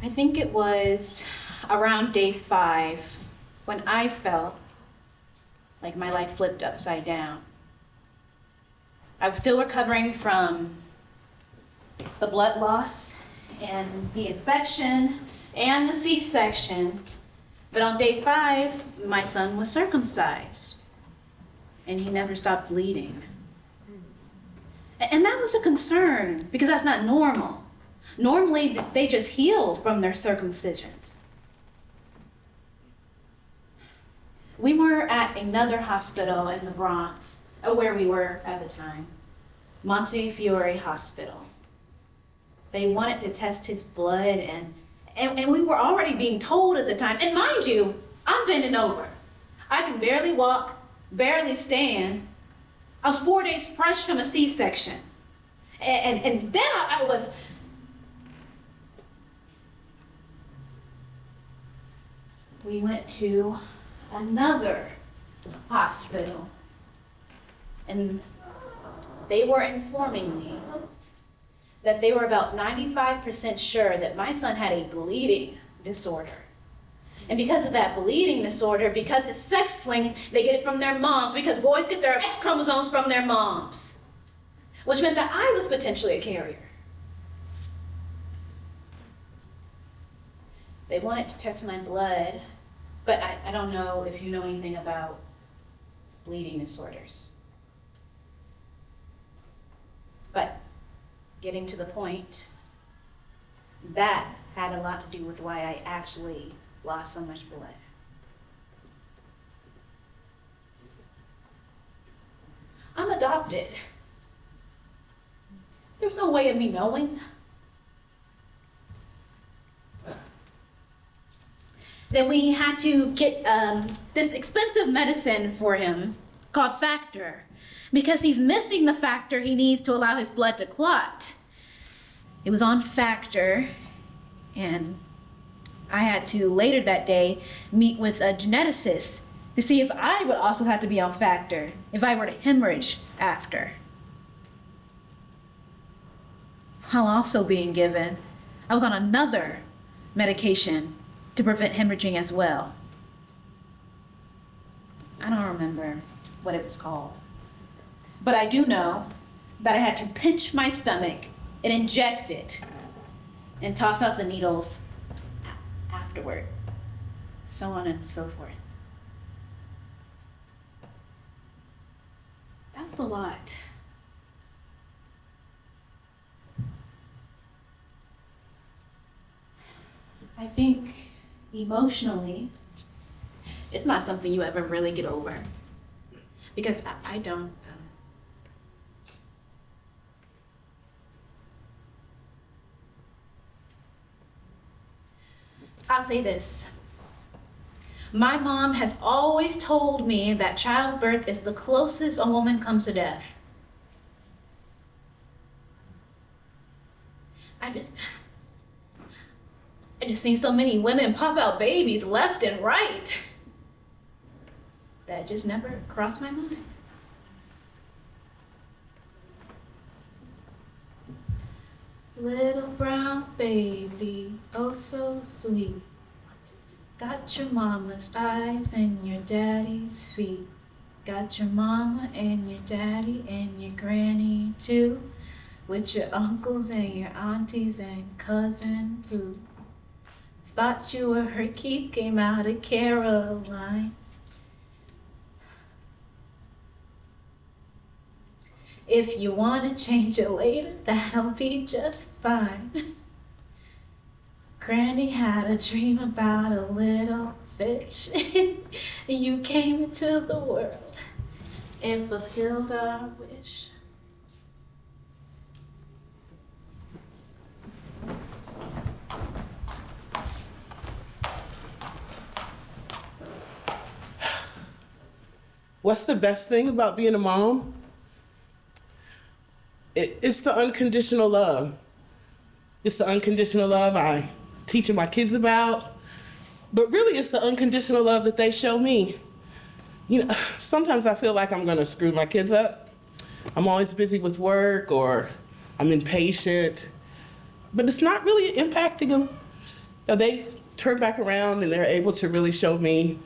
I think it was around day 5 when I felt like my life flipped upside down. I was still recovering from the blood loss and the infection and the C-section. But on day 5, my son was circumcised and he never stopped bleeding. And that was a concern because that's not normal. Normally, they just heal from their circumcisions. We were at another hospital in the Bronx, where we were at the time, Montefiore Hospital. They wanted to test his blood, and we were already being told at the time, and mind you, I'm bending over. I can barely walk, barely stand. I was 4 days fresh from a C-section. And then I was... We went to another hospital, and they were informing me that they were about 95% sure that my son had a bleeding disorder. And because of that bleeding disorder, because it's sex-linked, they get it from their moms, because boys get their X chromosomes from their moms, which meant that I was potentially a carrier. They wanted to test my blood, but I don't know if you know anything about bleeding disorders. But getting to the point, that had a lot to do with why I actually lost so much blood. I'm adopted. There's no way of me knowing. Then we had to get this expensive medicine for him called factor, because he's missing the factor he needs to allow his blood to clot. It was on factor, and I had to later that day meet with a geneticist to see if I would also have to be on factor if I were to hemorrhage after. While also being given, I was on another medication to prevent hemorrhaging as well. I don't remember what it was called. But I do know that I had to pinch my stomach and inject it and toss out the needles afterward, so on and so forth. That was a lot. I think emotionally, it's not something you ever really get over, because I don't. I'll say this. My mom has always told me that childbirth is the closest a woman comes to death. I just seen so many women pop out babies left and right. That just never crossed my mind. Little brown baby, oh so sweet. Got your mama's eyes and your daddy's feet. Got your mama and your daddy and your granny too. With your uncles and your aunties and cousin Boo. Thought you were her keep, came out of Caroline. If you want to change it later, that'll be just fine. Granny had a dream about a little fish. You came into the world and fulfilled our wish. What's the best thing about being a mom? It's the unconditional love. It's the unconditional love I teaching my kids about, but really it's the unconditional love that they show me. You know, sometimes I feel like I'm gonna screw my kids up. I'm always busy with work or I'm impatient, but it's not really impacting them. You know, they turn back around and they're able to really show me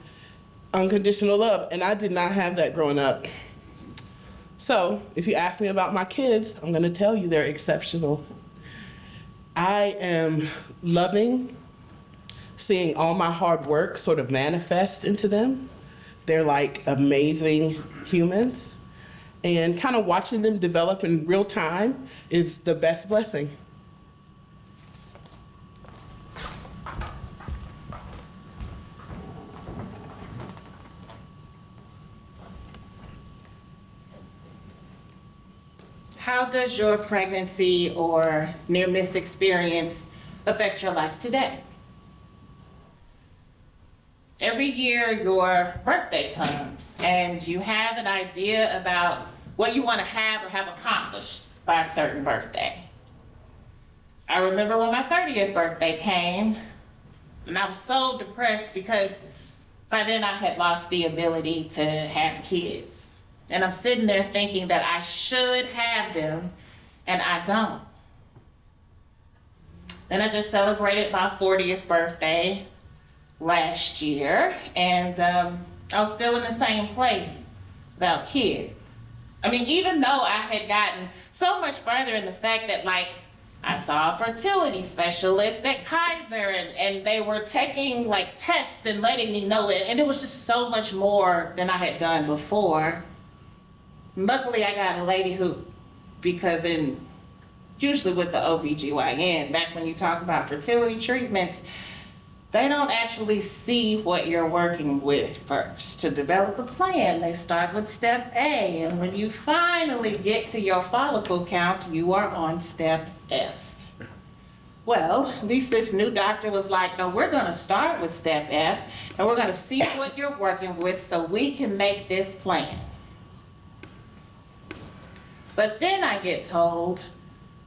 unconditional love, and I did not have that growing up. So if you ask me about my kids, I'm gonna tell you they're exceptional. I am loving seeing all my hard work sort of manifest into them. They're like amazing humans, and kind of watching them develop in real time is the best blessing. How does your pregnancy or near-miss experience affect your life today? Every year your birthday comes and you have an idea about what you want to have or have accomplished by a certain birthday. I remember when my 30th birthday came and I was so depressed because by then I had lost the ability to have kids. And I'm sitting there thinking that I should have them, and I don't. Then I just celebrated my 40th birthday last year, and I was still in the same place without kids. I mean, even though I had gotten so much further in the fact that, like, I saw a fertility specialist at Kaiser, and they were taking, like, tests and letting me know it, and it was just so much more than I had done before. Luckily, I got a lady who, because usually with the OBGYN, back when you talk about fertility treatments, they don't actually see what you're working with first. To develop a plan, they start with step A, and when you finally get to your follicle count, you are on step F. Well, at least this new doctor was like, no, we're gonna start with step F, and we're gonna see what you're working with so we can make this plan. But then I get told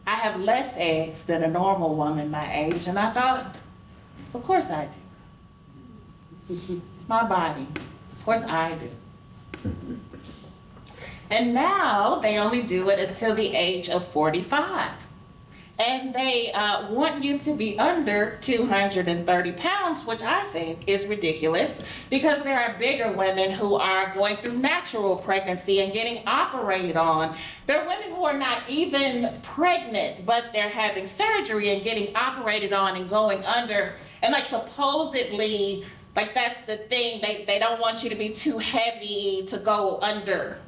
I have less eggs than a normal woman my age, and I thought, of course I do. It's my body. Of course I do. And now they only do it until the age of 45. And they want you to be under 230 pounds, which I think is ridiculous because there are bigger women who are going through natural pregnancy and getting operated on. There are women who are not even pregnant, but they're having surgery and getting operated on and going under. And like supposedly, like that's the thing, they don't want you to be too heavy to go under.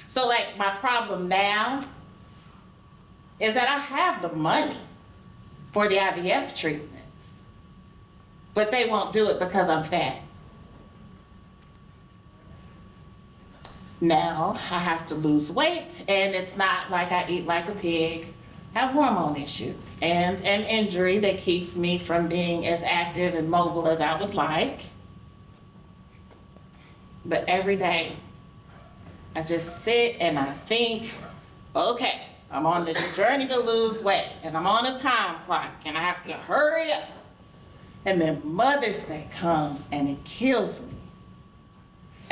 So like my problem now is that I have the money for the IVF treatments, but they won't do it because I'm fat. Now I have to lose weight, and it's not like I eat like a pig. I have hormone issues and an injury that keeps me from being as active and mobile as I would like. But every day, I just sit and I think, okay, I'm on this journey to lose weight, and I'm on a time clock, and I have to hurry up. And then Mother's Day comes, and it kills me.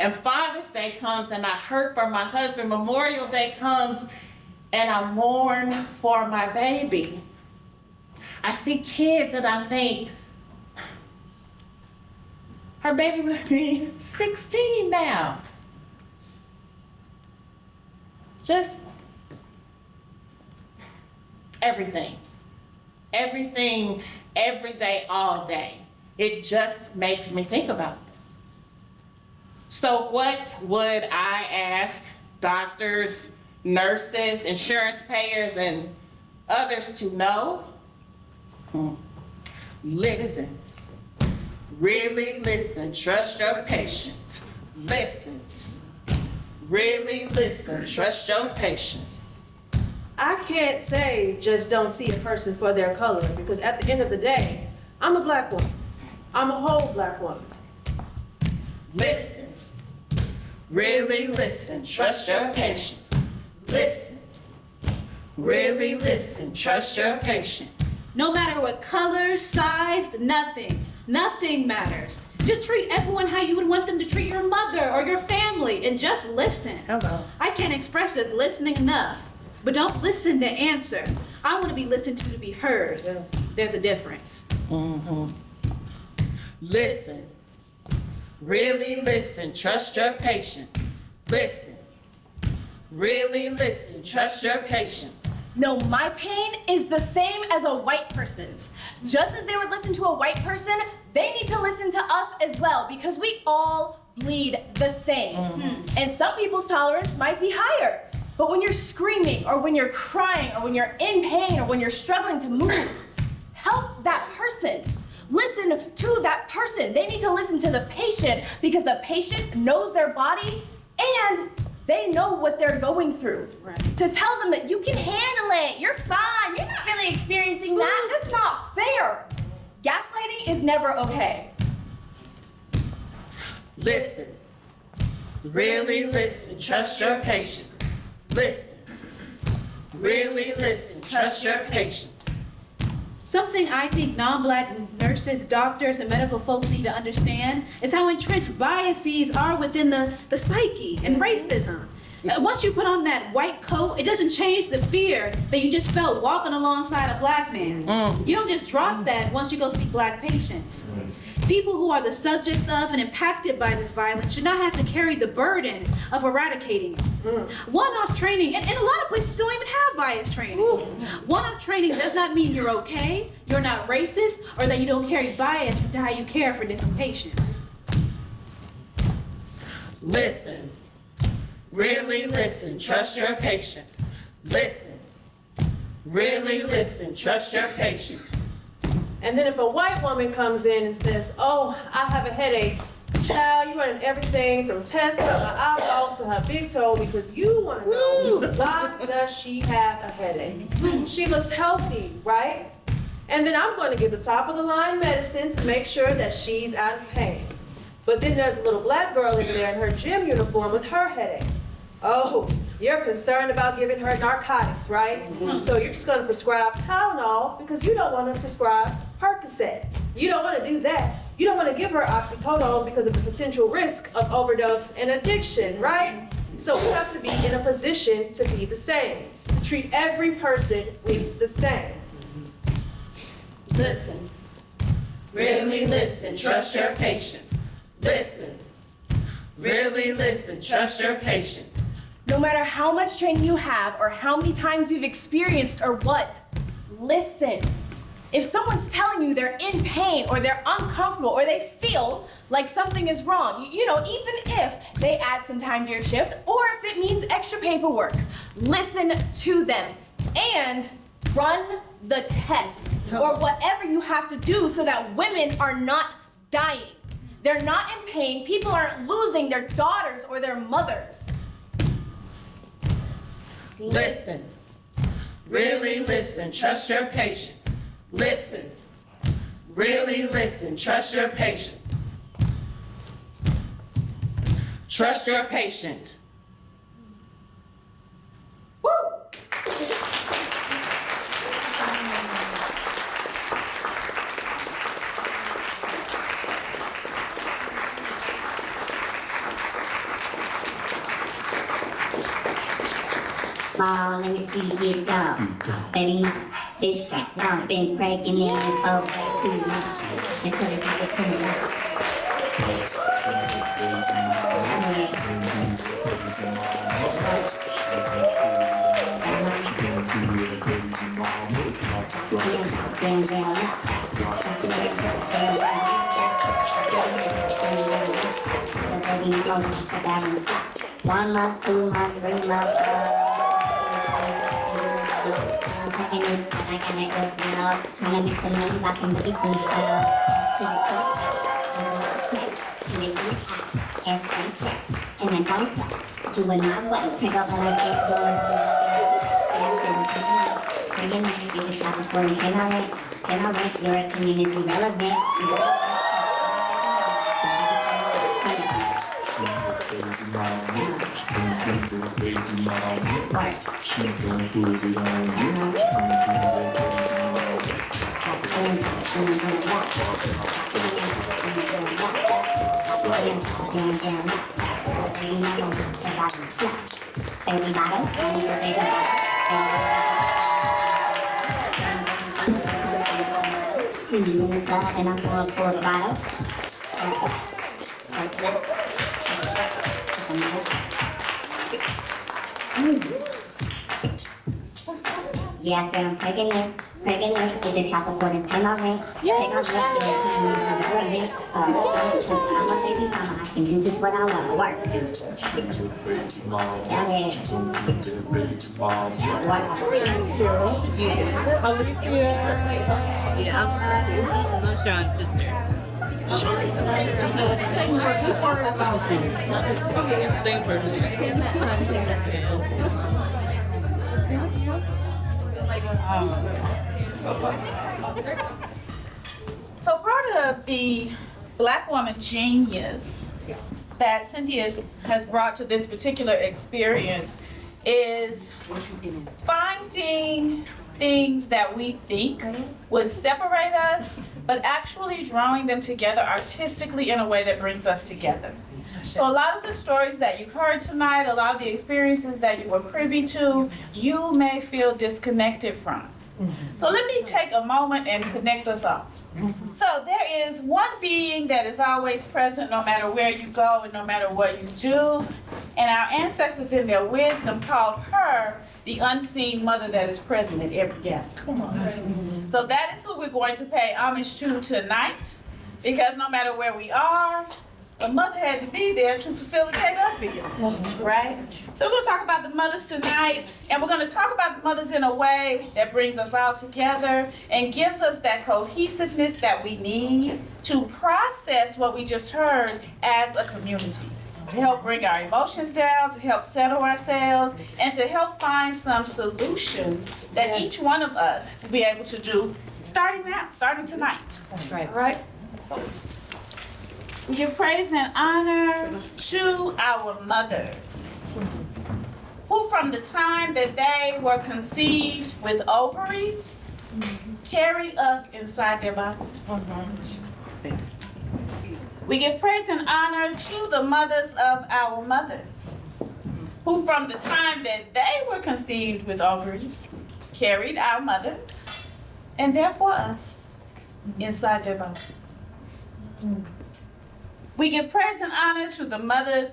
And Father's Day comes, and I hurt for my husband. Memorial Day comes, and I mourn for my baby. I see kids, and I think, her baby will be 16 now. Just everything, every day, all day. It just makes me think about it. So what would I ask doctors, nurses, insurance payers, and others to know? Listen. Really listen. Trust your patient. Listen. Really listen. Trust your patient. I can't say just don't see a person for their color, because at the end of the day, I'm a black woman. I'm a whole black woman. Listen. Really listen. Trust your patient. Listen. Really listen. Trust your patient. No matter what color, size, nothing matters. Just treat everyone how you would want them to treat your mother or your family, and just listen. Hello. I can't express just listening enough. But don't listen to answer. I want to be listened to be heard. Yes. There's a difference. Listen. Really listen. Trust your patient. Listen. Really listen. Trust your patient. No, my pain is the same as a white person's. Just as they would listen to a white person, they need to listen to us as well, because we all bleed the same. And some people's tolerance might be higher. But when you're screaming, or when you're crying, or when you're in pain, or when you're struggling to move, help that person. Listen to that person. They need to listen to the patient, because the patient knows their body and they know what they're going through. Right. To tell them that you can handle it, you're fine, you're not really experiencing that, that's not fair. Gaslighting is never okay. Listen. Really listen. Trust your patient. Listen. Really listen. Trust your patient. Something I think non-black nurses, doctors, and medical folks need to understand is how entrenched biases are within the psyche and racism. Once you put on that white coat, it doesn't change the fear that you just felt walking alongside a black man. You don't just drop that once you go see black patients. People who are the subjects of and impacted by this violence should not have to carry the burden of eradicating it. One-off training, and a lot of places don't even have bias training. One-off training does not mean you're okay, you're not racist, or that you don't carry bias into how you care for different patients. Listen. Really listen. Trust your patients. Listen. Really listen. Trust your patients. And then if a white woman comes in and says, oh, I have a headache, child, you running everything from tests from her eyeballs to her big toe because you want to know why does she have a headache? She looks healthy, right? And then I'm going to give the top of the line medicine to make sure that she's out of pain. But then there's a little black girl in there in her gym uniform with her headache. Oh, you're concerned about giving her narcotics, right? So you're just going to prescribe Tylenol because you don't want to prescribe Percocet. You don't want to do that. You don't want to give her oxycodone because of the potential risk of overdose and addiction, right? So we have to be in a position to be the same, to treat every person with the same. Listen. Really listen. Trust your patient. Listen. Really listen. Trust your patient. No matter how much training you have or how many times you've experienced or what, listen. If someone's telling you they're in pain or they're uncomfortable or they feel like something is wrong, even if they add some time to your shift or if it means extra paperwork, listen to them and run the test or whatever you have to do so that women are not dying. They're not in pain. People aren't losing their daughters or their mothers. Listen. Really listen. Trust your patient. Listen. Really listen. Trust your patient. Trust your patient. Woo! Let me see you get down. Baby, this shit's not been breaking in for way too much. Until it gets too much. One month, 2 months, 3 months. I'm taking it, but I gotta go now. Trying to make some money, buy some booties from the store. And then don't talk. Doing my way, pick up when I get bored. Bringing my baby shopping for me. Pay my rent, your opinion is irrelevant. See me in the club and I'm going for the bottle. Yeah, I said I'm pregnant, get the chocolate board and pay my rent. Take my rent, I'm a baby mama, I can do just what I want, work. I'm Sean's sister. Same person. So part of the Black woman genius that Cynthia has brought to this particular experience is finding things that we think would separate us, but actually drawing them together artistically in a way that brings us together. So a lot of the stories that you've heard tonight, a lot of the experiences that you were privy to, you may feel disconnected from. So let me take a moment and connect us all. So there is one being that is always present no matter where you go and no matter what you do. And our ancestors in their wisdom called her the unseen mother that is present at every gathering. So that is who we're going to pay homage to tonight, because no matter where we are, a mother had to be there to facilitate us being, right? So we're going to talk about the mothers tonight, and we're going to talk about the mothers in a way that brings us all together and gives us that cohesiveness that we need to process what we just heard as a community, to help bring our emotions down, to help settle ourselves, and to help find some solutions that each one of us will be able to do starting now, starting tonight. That's right. All right? We give praise and honor to our mothers, who from the time that they were conceived with ovaries, carry us inside their bodies. We give praise and honor to the mothers of our mothers, who from the time that they were conceived with ovaries, carried our mothers, and therefore us, inside their bodies. We give praise and honor to the mothers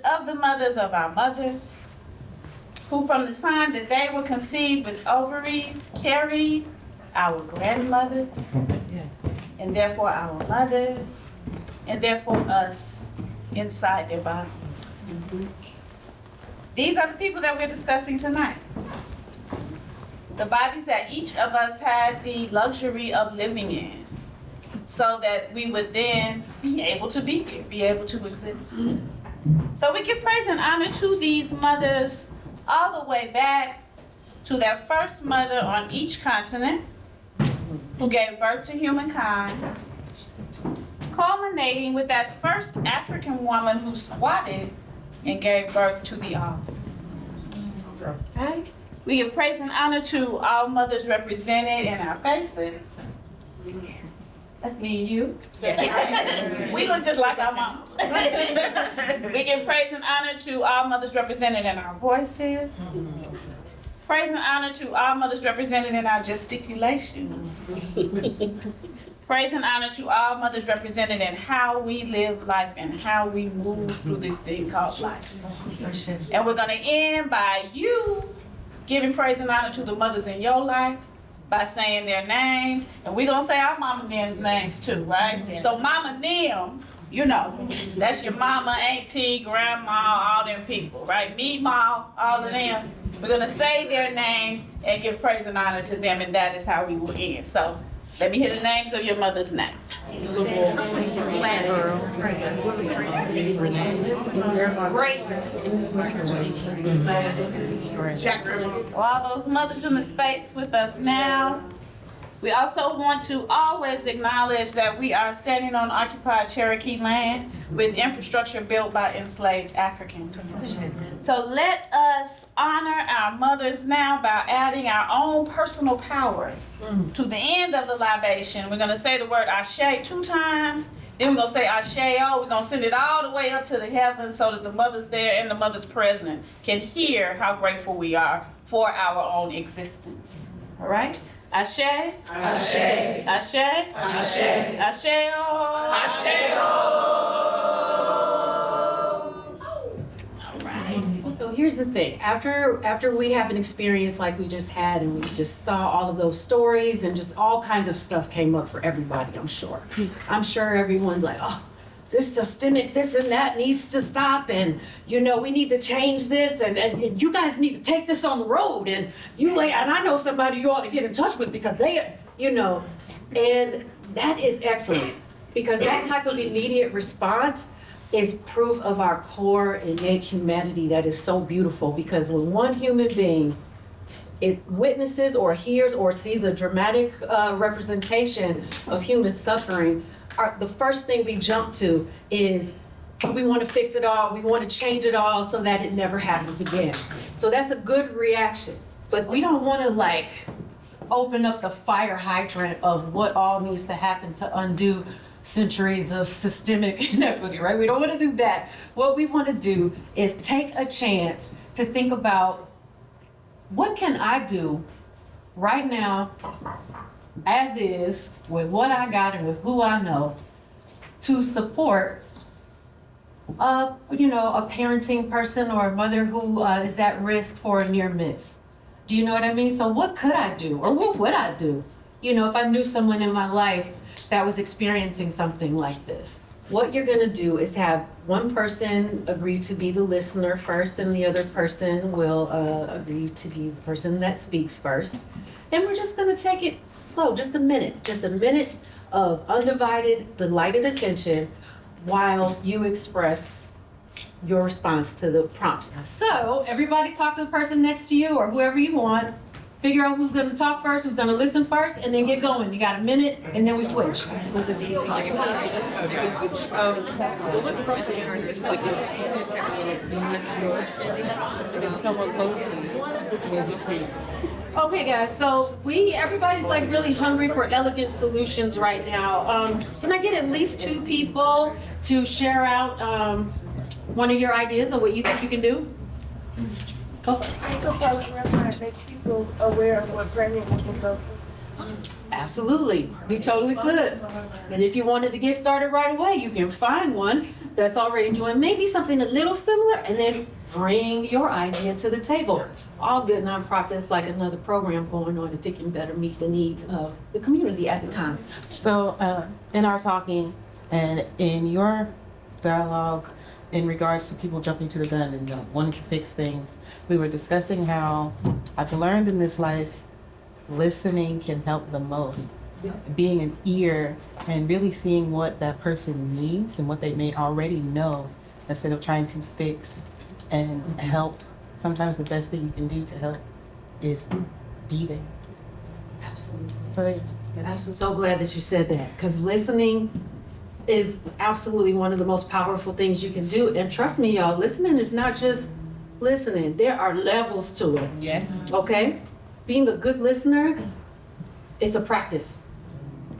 of our mothers, who from the time that they were conceived with ovaries carried our grandmothers, and therefore our mothers, and therefore us inside their bodies. These are the people that we're discussing tonight. The bodies that each of us had the luxury of living in, so that we would then be able to be here, be able to exist. So we give praise and honor to these mothers all the way back to their first mother on each continent, who gave birth to humankind, culminating with that first African woman who squatted and gave birth to the all. Okay? We give praise and honor to all mothers represented in our faces. That's me and you. We look just like our moms. We give praise and honor to all mothers represented in our voices. Praise and honor to all mothers represented in our gesticulations. Praise and honor to all mothers represented in how we live life and how we move through this thing called life. And we're going to end by you giving praise and honor to the mothers in your life by saying their names. And we're going to say our mama and them's names too, right? Yes. So mama and them, you know, that's your mama, auntie, grandma, all them people, right? Me, ma, all of them. We're going to say their names and give praise and honor to them, and that is how we will end. So let me hear the names of your mothers now. All those mothers in the space with us now. We also want to always acknowledge that we are standing on occupied Cherokee land with infrastructure built by enslaved Africans. So let us honor our mothers now by adding our own personal power to the end of the libation. We're going to say the word Ashe 2 times. Then we're going to say Ashe-o. We're going to send it all the way up to the heavens so that the mothers there and the mothers present can hear how grateful we are for our own existence. All right? Ashe. Ashe. Ashe. Ashe. Ashe-o. Ashe-o. All right. So here's the thing. After we have an experience like we just had, and we just saw all of those stories, and just all kinds of stuff came up for everybody, I'm sure. I'm sure everyone's like, oh, this systemic, this and that needs to stop, and you know, we need to change this, and you guys need to take this on the road, and and I know somebody you ought to get in touch with because they, you know, and that is excellent, because that type of immediate response is proof of our core innate humanity that is so beautiful, because when one human being witnesses or hears or sees a dramatic representation of human suffering, the first thing we jump to is we want to fix it all, we want to change it all so that it never happens again. So that's a good reaction. But we don't want to open up the fire hydrant of what all needs to happen to undo centuries of systemic inequity, right? We don't want to do that. What we want to do is take a chance to think about, what can I do right now, as is, with what I got and with who I know, to support a parenting person or a mother who is at risk for a near miss. Do you know what I mean? So what could I do, or what would I do? If I knew someone in my life that was experiencing something like this. What you're gonna do is have one person agree to be the listener first, and the other person will agree to be the person that speaks first. And we're just gonna take it slow, just a minute of undivided, delighted attention while you express your response to the prompt. So everybody talk to the person next to you or whoever you want. Figure out who's gonna talk first, who's gonna listen first, and then get going. You got a minute, and then we switch. Okay, guys, so everybody's like really hungry for elegant solutions right now. Can I get at least 2 people to share out one of your ideas of what you think you can do? Go for it. Make people aware of what pregnant women go through. Absolutely, we totally could. And if you wanted to get started right away, you can find one that's already doing maybe something a little similar, and then bring your idea to the table. All good nonprofits like another program going on if it can better meet the needs of the community at the time. So in our talking and in your dialogue in regards to people jumping to the gun and wanting to fix things, we were discussing how I've learned in this life, listening can help the most. Being an ear and really seeing what that person needs and what they may already know, instead of trying to fix and help. Sometimes the best thing you can do to help is be there. Absolutely. So I'm so glad that you said that, because listening is absolutely one of the most powerful things you can do. And trust me, y'all, listening is not just listening. There are levels to it. Yes. Okay? Being a good listener is a practice.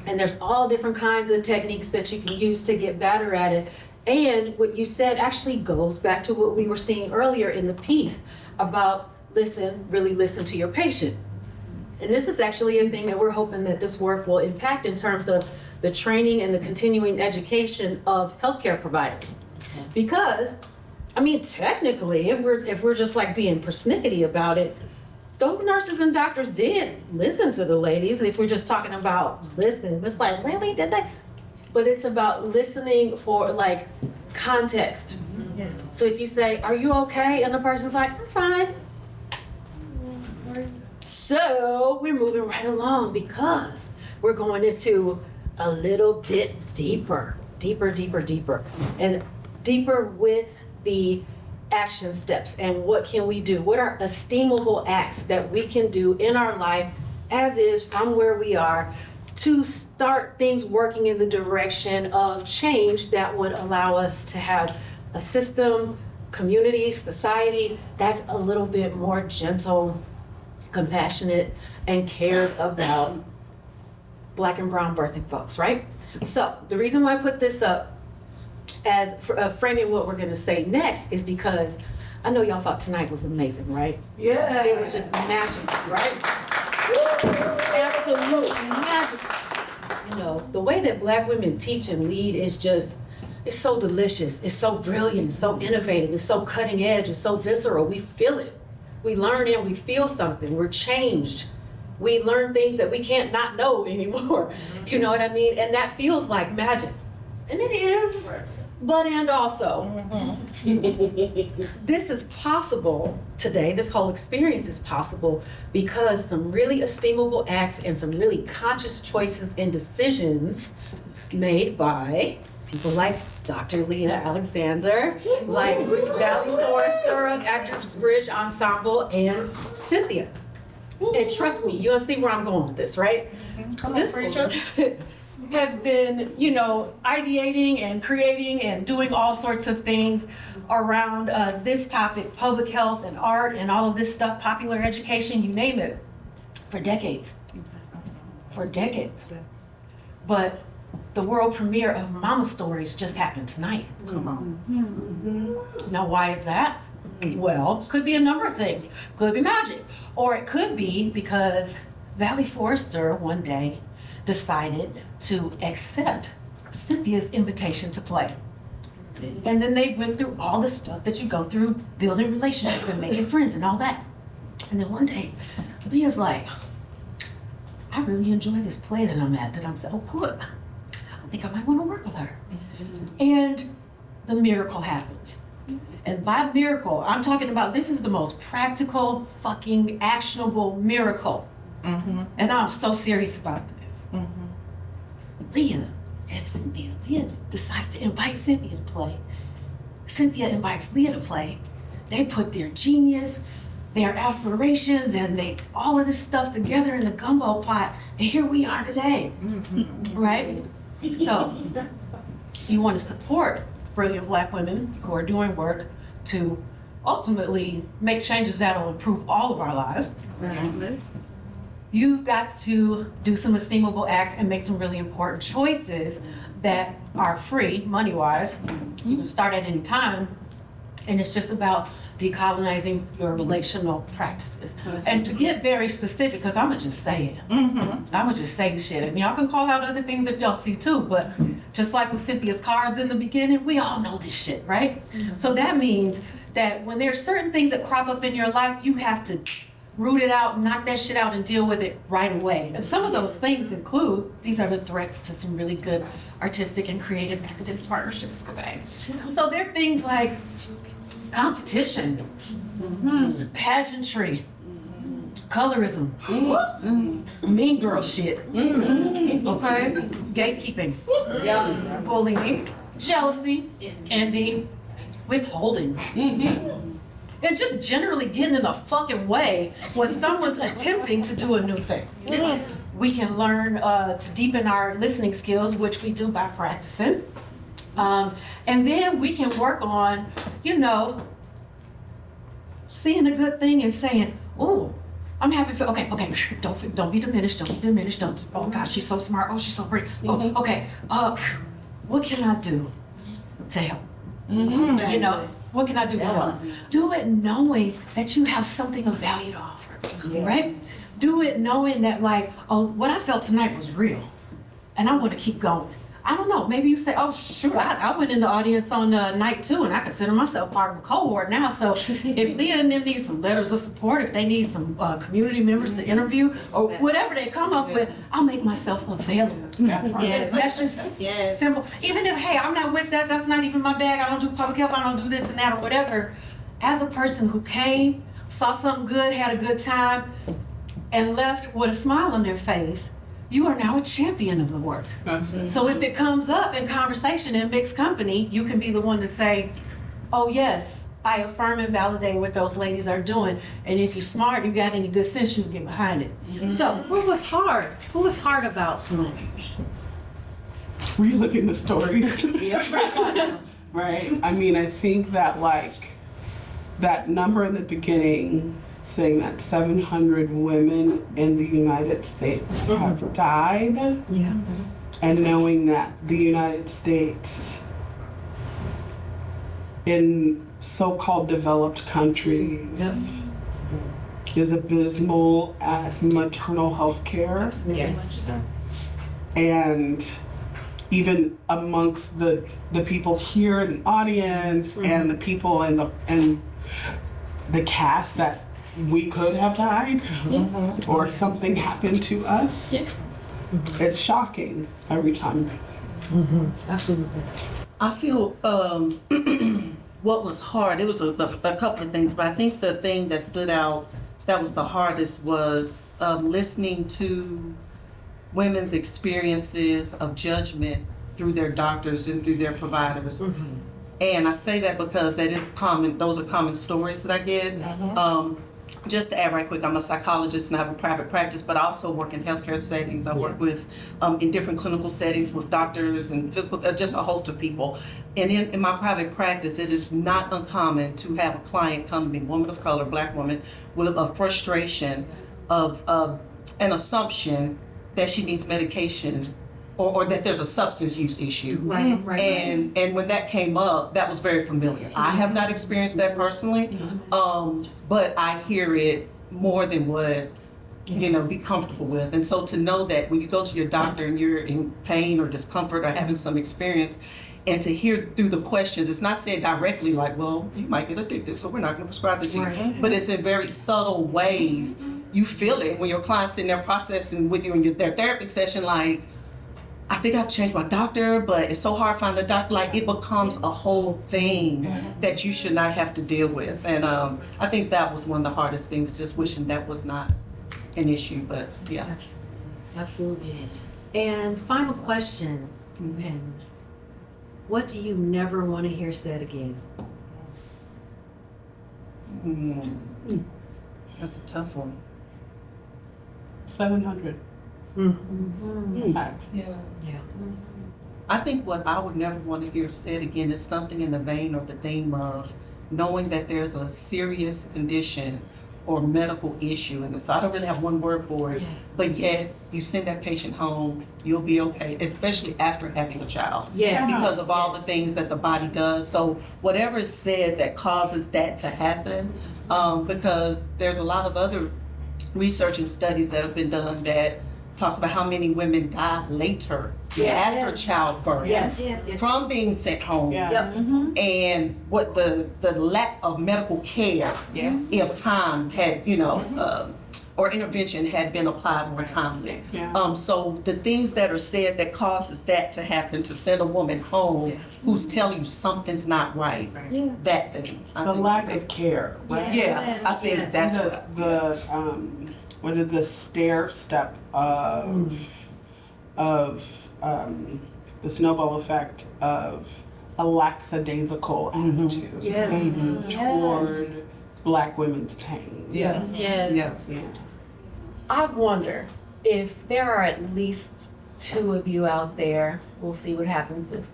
And there's all different kinds of techniques that you can use to get better at it. And what you said actually goes back to what we were seeing earlier in the piece about really listen to your patient. And this is actually a thing that we're hoping that this work will impact in terms of the training and the continuing education of healthcare providers. Because, technically, if we're just like being persnickety about it, those nurses and doctors did listen to the ladies. If we're just talking about listen, it's like, really, did they? But it's about listening for like context. Yes. So if you say, "Are you okay?" and the person's like, "I'm fine." So we're moving right along because we're going into a little bit deeper, and deeper with the action steps and what can we do? What are esteemable acts that we can do in our life as is from where we are to start things working in the direction of change that would allow us to have a system, community, society that's a little bit more gentle, compassionate, and cares about Black and brown birthing folks, right? So the reason why I put this up as framing what we're gonna say next is because I know y'all thought tonight was amazing, right? Yeah. It was just magical, right? Absolutely magical. The way that Black women teach and lead is just, it's so delicious, it's so brilliant, it's so innovative, it's so cutting edge, it's so visceral. We feel it. We learn and we feel something. We're changed. We learn things that we can't not know anymore. You know what I mean? And that feels like magic. And it is, but and also, this is possible today, this whole experience is possible because some really esteemable acts and some really conscious choices and decisions made by people like Dr. Lena Alexander, like Valley Forrester of Actors Bridge Ensemble, and Cynthia. And trust me, you'll see where I'm going with this, right? So this has been, ideating and creating and doing all sorts of things around this topic, public health and art and all of this stuff, popular education, you name it, for decades. For decades. But the world premiere of Mama Stories just happened tonight. Come on. Now, why is that? Well, could be a number of things. Could be magic. Or it could be because Valley Forrester one day decided to accept Cynthia's invitation to play. And then they went through all the stuff that you go through building relationships and making friends and all that. And then one day, Leah's like, I really enjoy this play that I'm at, that I'm so good. I think I might want to work with her. And the miracle happens. And by miracle, I'm talking about this is the most practical, fucking actionable miracle. And I'm so serious about this. Leah and Cynthia. Leah decides to invite Cynthia to play. Cynthia invites Leah to play. They put their genius, their aspirations, and all of this stuff together in the gumbo pot. And here we are today, right? So you want to support brilliant Black women who are doing work to ultimately make changes that will improve all of our lives. You've got to do some esteemable acts and make some really important choices that are free, money-wise. You can start at any time, and it's just about decolonizing your relational practices. And to get very specific, because I'ma just say it. I'ma just say the shit. And y'all can call out other things if y'all see too, but just like with Cynthia's cards in the beginning, we all know this shit, right? So that means that when there's certain things that crop up in your life, you have to root it out, knock that shit out, and deal with it right away. And some of those things include, these are the threats to some really good artistic and creative academic partnerships today. So there are things like competition, pageantry, colorism, mean girl shit, okay, gatekeeping, bullying, jealousy, envy, withholding. And just generally getting in the fucking way when someone's attempting to do a new thing. We can learn to deepen our listening skills, which we do by practicing. And then we can work on, seeing the good thing and saying, oh, I'm having fun. Okay, don't be diminished, oh God, she's so smart, oh, she's so pretty. Oh, okay, what can I do to help? What can I do? Do it knowing that you have something of value to offer, right? Do it knowing that what I felt tonight was real, and I want to keep going. I don't know, maybe you say, oh shoot, I went in the audience on night 2 and I consider myself part of a cohort now, so if Leah and them need some letters of support, if they need some community members to interview, or whatever they come up with, I'll make myself available. That's just simple. Even if, hey, I'm not with that, that's not even my bag, I don't do public health, I don't do this and that or whatever. As a person who came, saw something good, had a good time, and left with a smile on their face, you are now a champion of the work. So if it comes up in conversation in mixed company, you can be the one to say, oh yes, I affirm and validate what those ladies are doing. And if you're smart, you got any good sense, you can get behind it. So what was hard? What was hard about tonight? Reliving the stories. Right? I mean, I think that that number in the beginning saying that 700 women in the United States have died, and knowing that the United States in so-called developed countries is abysmal at maternal health care. And even amongst the people here in the audience and the people in the cast that we could have died or something happened to us. It's shocking every time. Absolutely. I feel what was hard, it was a couple of things, but I think the thing that stood out that was the hardest was listening to women's experiences of judgment through their doctors and through their providers. And I say that because that is common, those are common stories that I get. Just to add right quick, I'm a psychologist and I have a private practice, but I also work in healthcare settings. I work with, in different clinical settings with doctors and physical, just a host of people. And in my private practice, it is not uncommon to have a client come to me, woman of color, Black woman, with a frustration of an assumption that she needs medication or that there's a substance use issue. Right. And when that came up, that was very familiar. I have not experienced that personally, but I hear it more than what be comfortable with. And so to know that when you go to your doctor and you're in pain or discomfort or having some experience, and to hear through the questions, it's not said directly like, well, you might get addicted, so we're not gonna prescribe this to you. But it's in very subtle ways. You feel it when your client's sitting there processing with you in their therapy session, like, I think I've changed my doctor, but it's so hard finding a doctor. Like, it becomes a whole thing that you should not have to deal with. And I think that was one of the hardest things, just wishing that was not an issue, but yeah. Absolutely. And final question, Pens. What do you never want to hear said again? That's a tough one. 700. Yeah. I think what I would never want to hear said again is something in the vein or the theme of knowing that there's a serious condition or medical issue, and so I don't really have one word for it, but yet you send that patient home, you'll be okay, especially after having a child. Because of all the things that the body does. So whatever is said that causes that to happen, because there's a lot of other research and studies that have been done that talks about how many women die later after childbirth from being sent home, and what the lack of medical care if time had or intervention had been applied more timely. So the things that are said that causes that to happen, to send a woman home who's telling you something's not right, that thing. The lack of care, right? I think that's what the stair step of the snowball effect of a lackadaisical attitude toward Black women's pain. I wonder if there are at least 2 of you out there, we'll see what happens if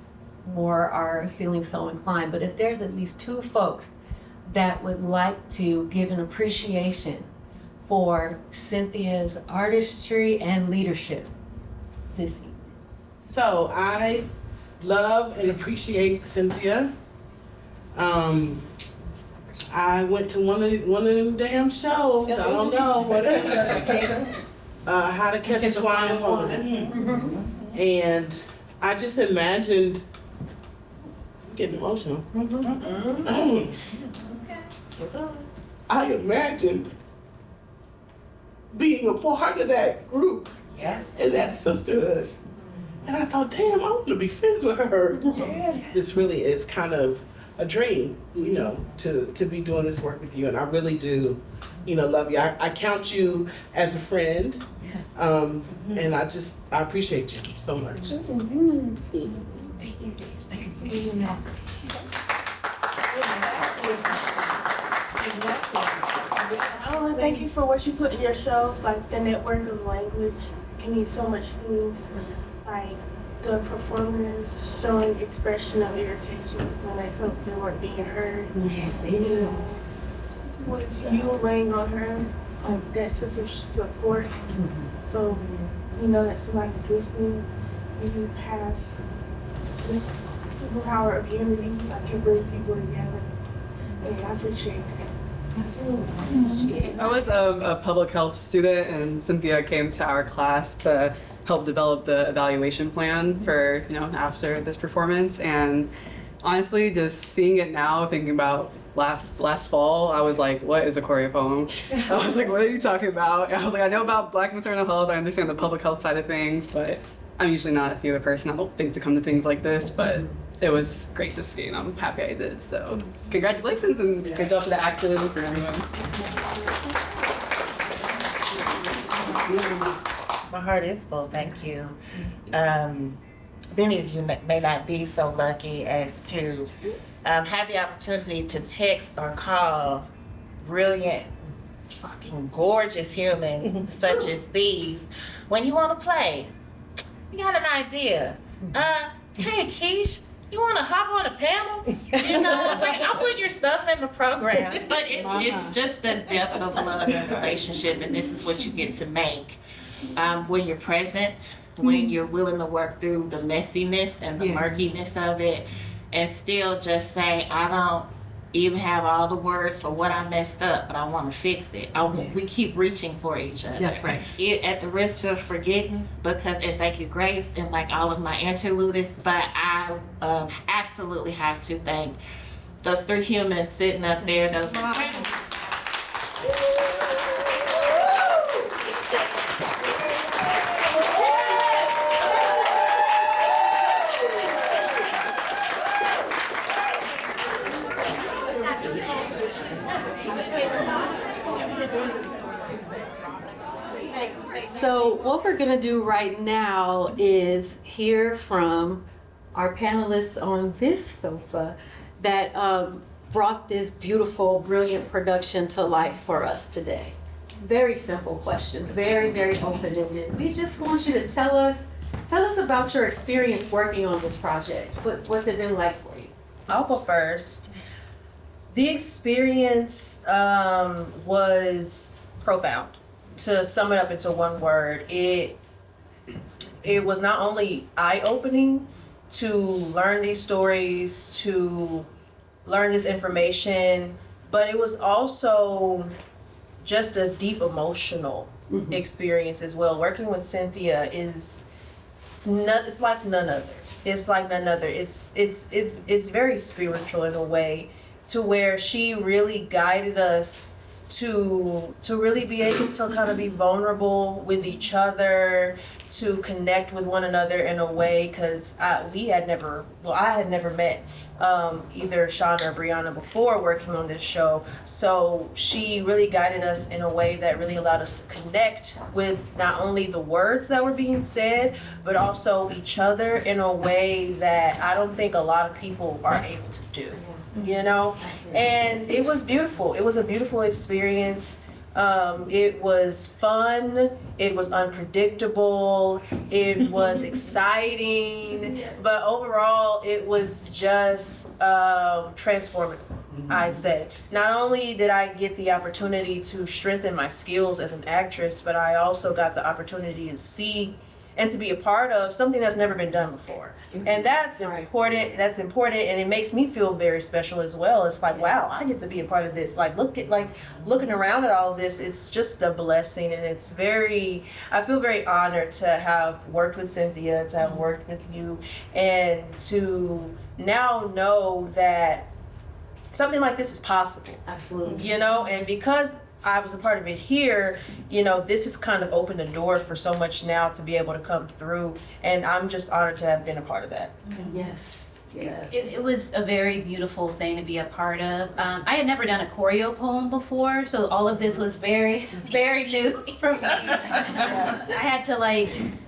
more are feeling so inclined, but if there's at least 2 folks that would like to give an appreciation for Cynthia's artistry and leadership this evening. So I love and appreciate Cynthia. I went to one of them damn shows. I don't know whatever. How to Catch a Flying Woman, and I just imagined. I'm getting emotional. I imagined being a part of that group and that sisterhood. And I thought, damn, I want to be friends with her. This really is kind of a dream, to be doing this work with you. And I really do, love you. I count you as a friend. And I appreciate you so much. Thank you. Thank you for what you put in your shows, like the network of language can mean so much things, like the performers showing expression of irritation when they felt they weren't being heard. Was you laying on her, like that sense of support, so you know that somebody's listening. You have this superpower of unity that can bring people together, and I appreciate that. I was a public health student, and Cynthia came to our class to help develop the evaluation plan for, after this performance. And honestly, just seeing it now, thinking about last fall, I was like, what is a choreopoem? I was like, what are you talking about? And I was like, I know about Black maternal health, I understand the public health side of things, but I'm usually not a theater person. I don't think to come to things like this, but it was great to see, and I'm happy I did. So congratulations, and good job to the actors and everyone. My heart is full, thank you. Many of you may not be so lucky as to have the opportunity to text or call brilliant, fucking gorgeous humans such as these when you want to play. You got an idea. Hey, Keish, you want to hop on a panel? It's like, I'll put your stuff in the program. But it's just the depth of love and relationship, and this is what you get to make when you're present when you're willing to work through the messiness and the murkiness of it and still just say, I don't even have all the words for what I messed up, but I want to fix it. We keep reaching for each other. That's right. At the risk of forgetting, and thank you, Grace, and like all of my interludists, but I absolutely have to thank those 3 humans sitting up there, those incredible. So what we're gonna do right now is hear from our panelists on this sofa that brought this beautiful, brilliant production to life for us today. Very simple questions, very, very open-ended. We just want you to tell us about your experience working on this project. What's it been like for you? I'll go first. The experience was profound. To sum it up into one word, it was not only eye-opening to learn these stories, to learn this information, but it was also just a deep emotional experience as well. Working with Cynthia it's like none other. It's like none other. It's very spiritual in a way, to where she really guided us to really be able to kind of be vulnerable with each other, to connect with one another in a way, because I had never met either Shauna or Brianna before working on this show. So she really guided us in a way that really allowed us to connect with not only the words that were being said, but also each other in a way that I don't think a lot of people are able to do. You know, and it was beautiful. It was a beautiful experience. It was fun. It was unpredictable. It was exciting. But overall, it was just transformative, I'd say. Not only did I get the opportunity to strengthen my skills as an actress, but I also got the opportunity to see and to be a part of something that's never been done before. And that's important. That's important, and it makes me feel very special as well. It's like, wow, I get to be a part of this. Looking around at all of this, it's just a blessing, and I feel very honored to have worked with Cynthia, to have worked with you, and to now know that something like this is possible. Absolutely. You know, and because I was a part of it here, you know, this has kind of opened the door for so much now to be able to come through, and I'm just honored to have been a part of that. Yes. Yes. It was a very beautiful thing to be a part of. I had never done a choreopoem before, so all of this was very, very new for me. I had to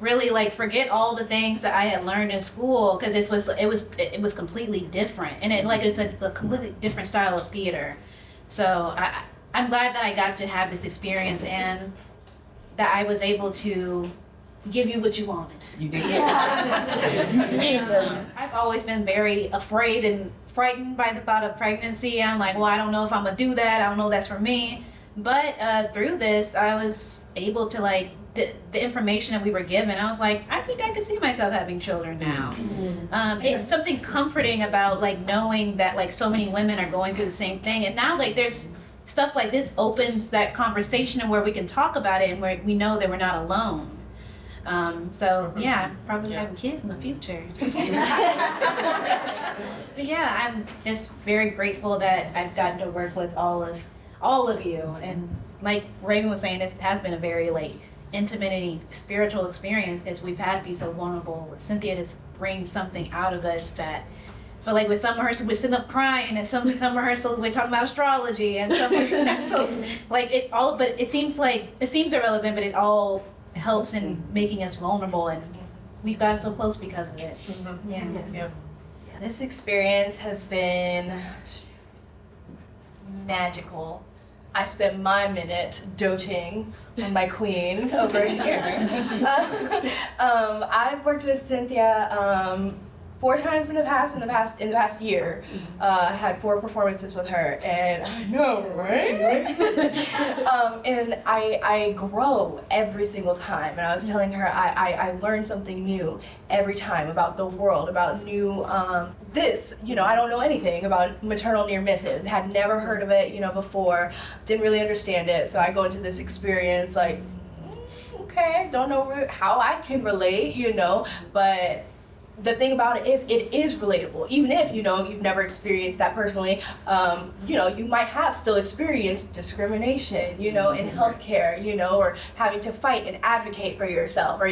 really forget all the things that I had learned in school, because it was completely different, and it's a completely different style of theater. So I'm glad that I got to have this experience and that I was able to give you what you wanted. You did. I've always been very afraid and frightened by the thought of pregnancy. I'm like, well, I don't know if I'm gonna do that. I don't know if that's for me. But through this, I was able to the information that we were given. I was like, I think I could see myself having children now. It's something comforting about knowing that so many women are going through the same thing. And now there's stuff like this opens that conversation and where we can talk about it and where we know that we're not alone. I'm probably having kids in the future. But yeah, I'm just very grateful that I've gotten to work with all of you. And like Raven was saying, this has been a very intimate and spiritual experience, because we've had to be so vulnerable. Cynthia just brings something out of us that, but with some rehearsals we're sitting up crying, and some rehearsals we're talking about astrology, and some rehearsals but it seems irrelevant, but it all helps in making us vulnerable, and we've gotten so close because of it. This experience has been magical. I spent my minute doting on my queen over here. I've worked with Cynthia 4 times in the past year. I had 4 performances with her, and I know, right? And I grow every single time. And I was telling her I learn something new every time about the world, about new this. I don't know anything about maternal near misses. Had never heard of it, before. Didn't really understand it. So I go into this experience like, okay, don't know how I can relate, but the thing about it is relatable. Even if, you've never experienced that personally, you might have still experienced discrimination, in healthcare, or having to fight and advocate for yourself, or,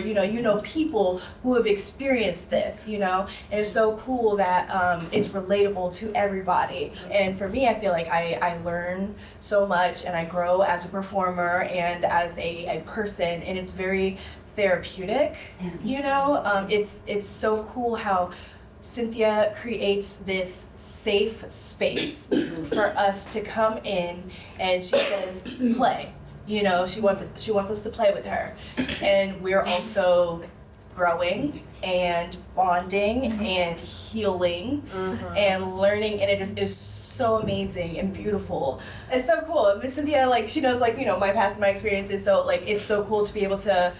people who have experienced this, and it's so cool that it's relatable to everybody. And for me, I feel like I learn so much and I grow as a performer and as a person, and it's very therapeutic, it's so cool how Cynthia creates this safe space for us to come in, and she says play, she wants us to play with her, and we're also growing and bonding and healing and learning, and it is so amazing and beautiful. It's so cool. Miss Cynthia, she knows, my past and my experiences, so, it's so cool to be able to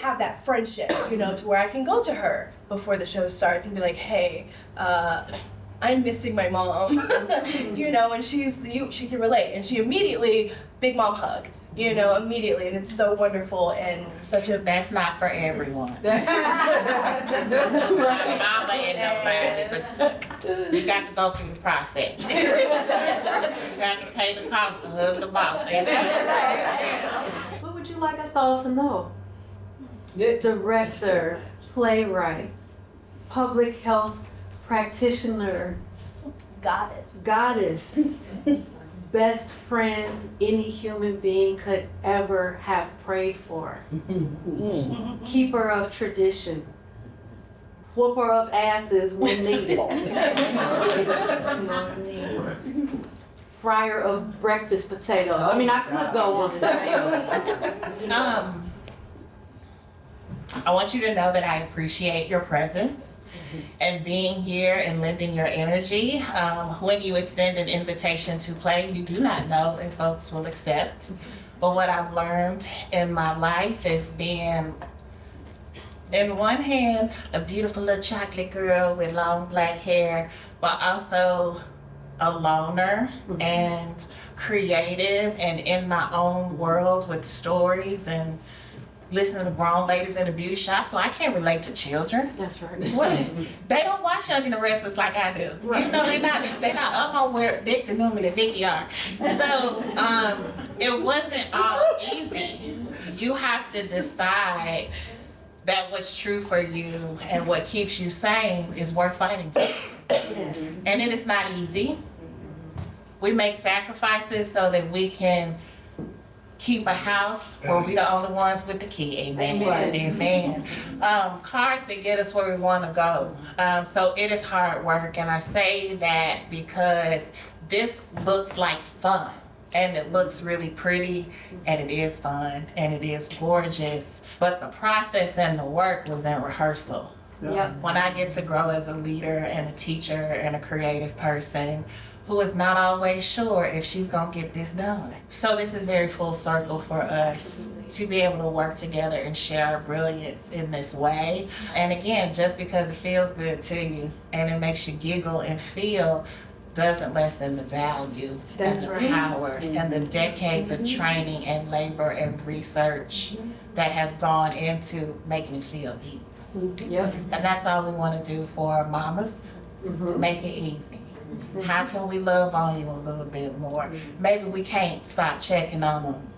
have that friendship, to where I can go to her before the show starts and be like, hey, I'm missing my mom, and she can relate, and she immediately, big mom hug. Immediately, and it's so wonderful and such a. That's not for everyone. Mama and nobody, but you got to go through the process. You got to pay the cost to hug the boss. What would you like us all to know? Director, playwright, public health practitioner, goddess, best friend any human being could ever have prayed for. Keeper of tradition. Whooper of asses when needed. Fryer of breakfast potatoes. I could go on. I want you to know that I appreciate your presence and being here and lending your energy. When you extend an invitation to play, you do not know if folks will accept. But what I've learned in my life is being, in one hand, a beautiful little chocolate girl with long black hair, but also a loner and creative and in my own world with stories and listening to grown ladies in the beauty shop, so I can't relate to children. That's right. They don't watch Young and the Restless like I do. Right. They're not up on where Victor Newman and Vicky are. So it wasn't all easy. You have to decide that what's true for you and what keeps you sane is worth fighting for. Yes. And it is not easy. We make sacrifices so that we can keep a house where we the only ones with the key. Amen. Right. Amen. Cars that get us where we want to go. So it is hard work, and I say that because this looks like fun, and it looks really pretty, and it is fun, and it is gorgeous. But the process and the work was in rehearsal. Yep. When I get to grow as a leader and a teacher and a creative person who is not always sure if she's gonna get this done. So this is very full circle for us to be able to work together and share our brilliance in this way. And again, just because it feels good to you and it makes you giggle and feel doesn't lessen the value and the power and the decades of training and labor and research that has gone into making it feel easy. Yep. And that's all we want to do for our mamas, make it easy. How can we love on you a little bit more? Maybe we can't stop checking on them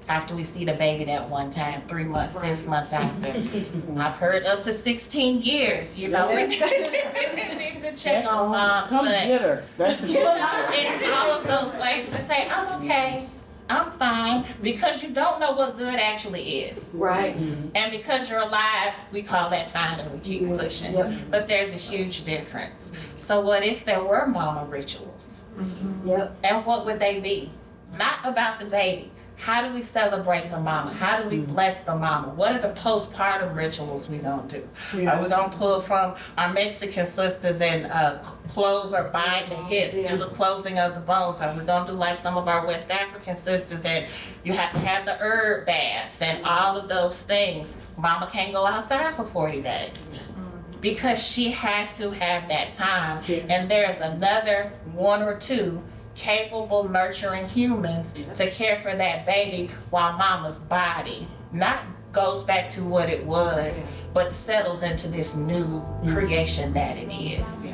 after we see the baby that one time, 3 months, 6 months after. I've heard up to 16 years, we need to check on moms. Come get her. It's all of those ways to say, I'm okay, I'm fine, because you don't know what good actually is. Right. And because you're alive, we call that fine and we keep pushing. But there's a huge difference. So what if there were mama rituals? And what would they be? Not about the baby, How do we celebrate the mama? How do we bless the mama? What are the postpartum rituals we gonna do? Are we gonna pull from our Mexican sisters and close or bind the hips, do the closing of the bones? Are we gonna do like some of our West African sisters and you have to have the herb baths and all of those things? Mama can't go outside for 40 days. Because she has to have that time, and there's another one or two capable, nurturing humans to care for that baby while mama's body not goes back to what it was, but settles into this new creation that it is.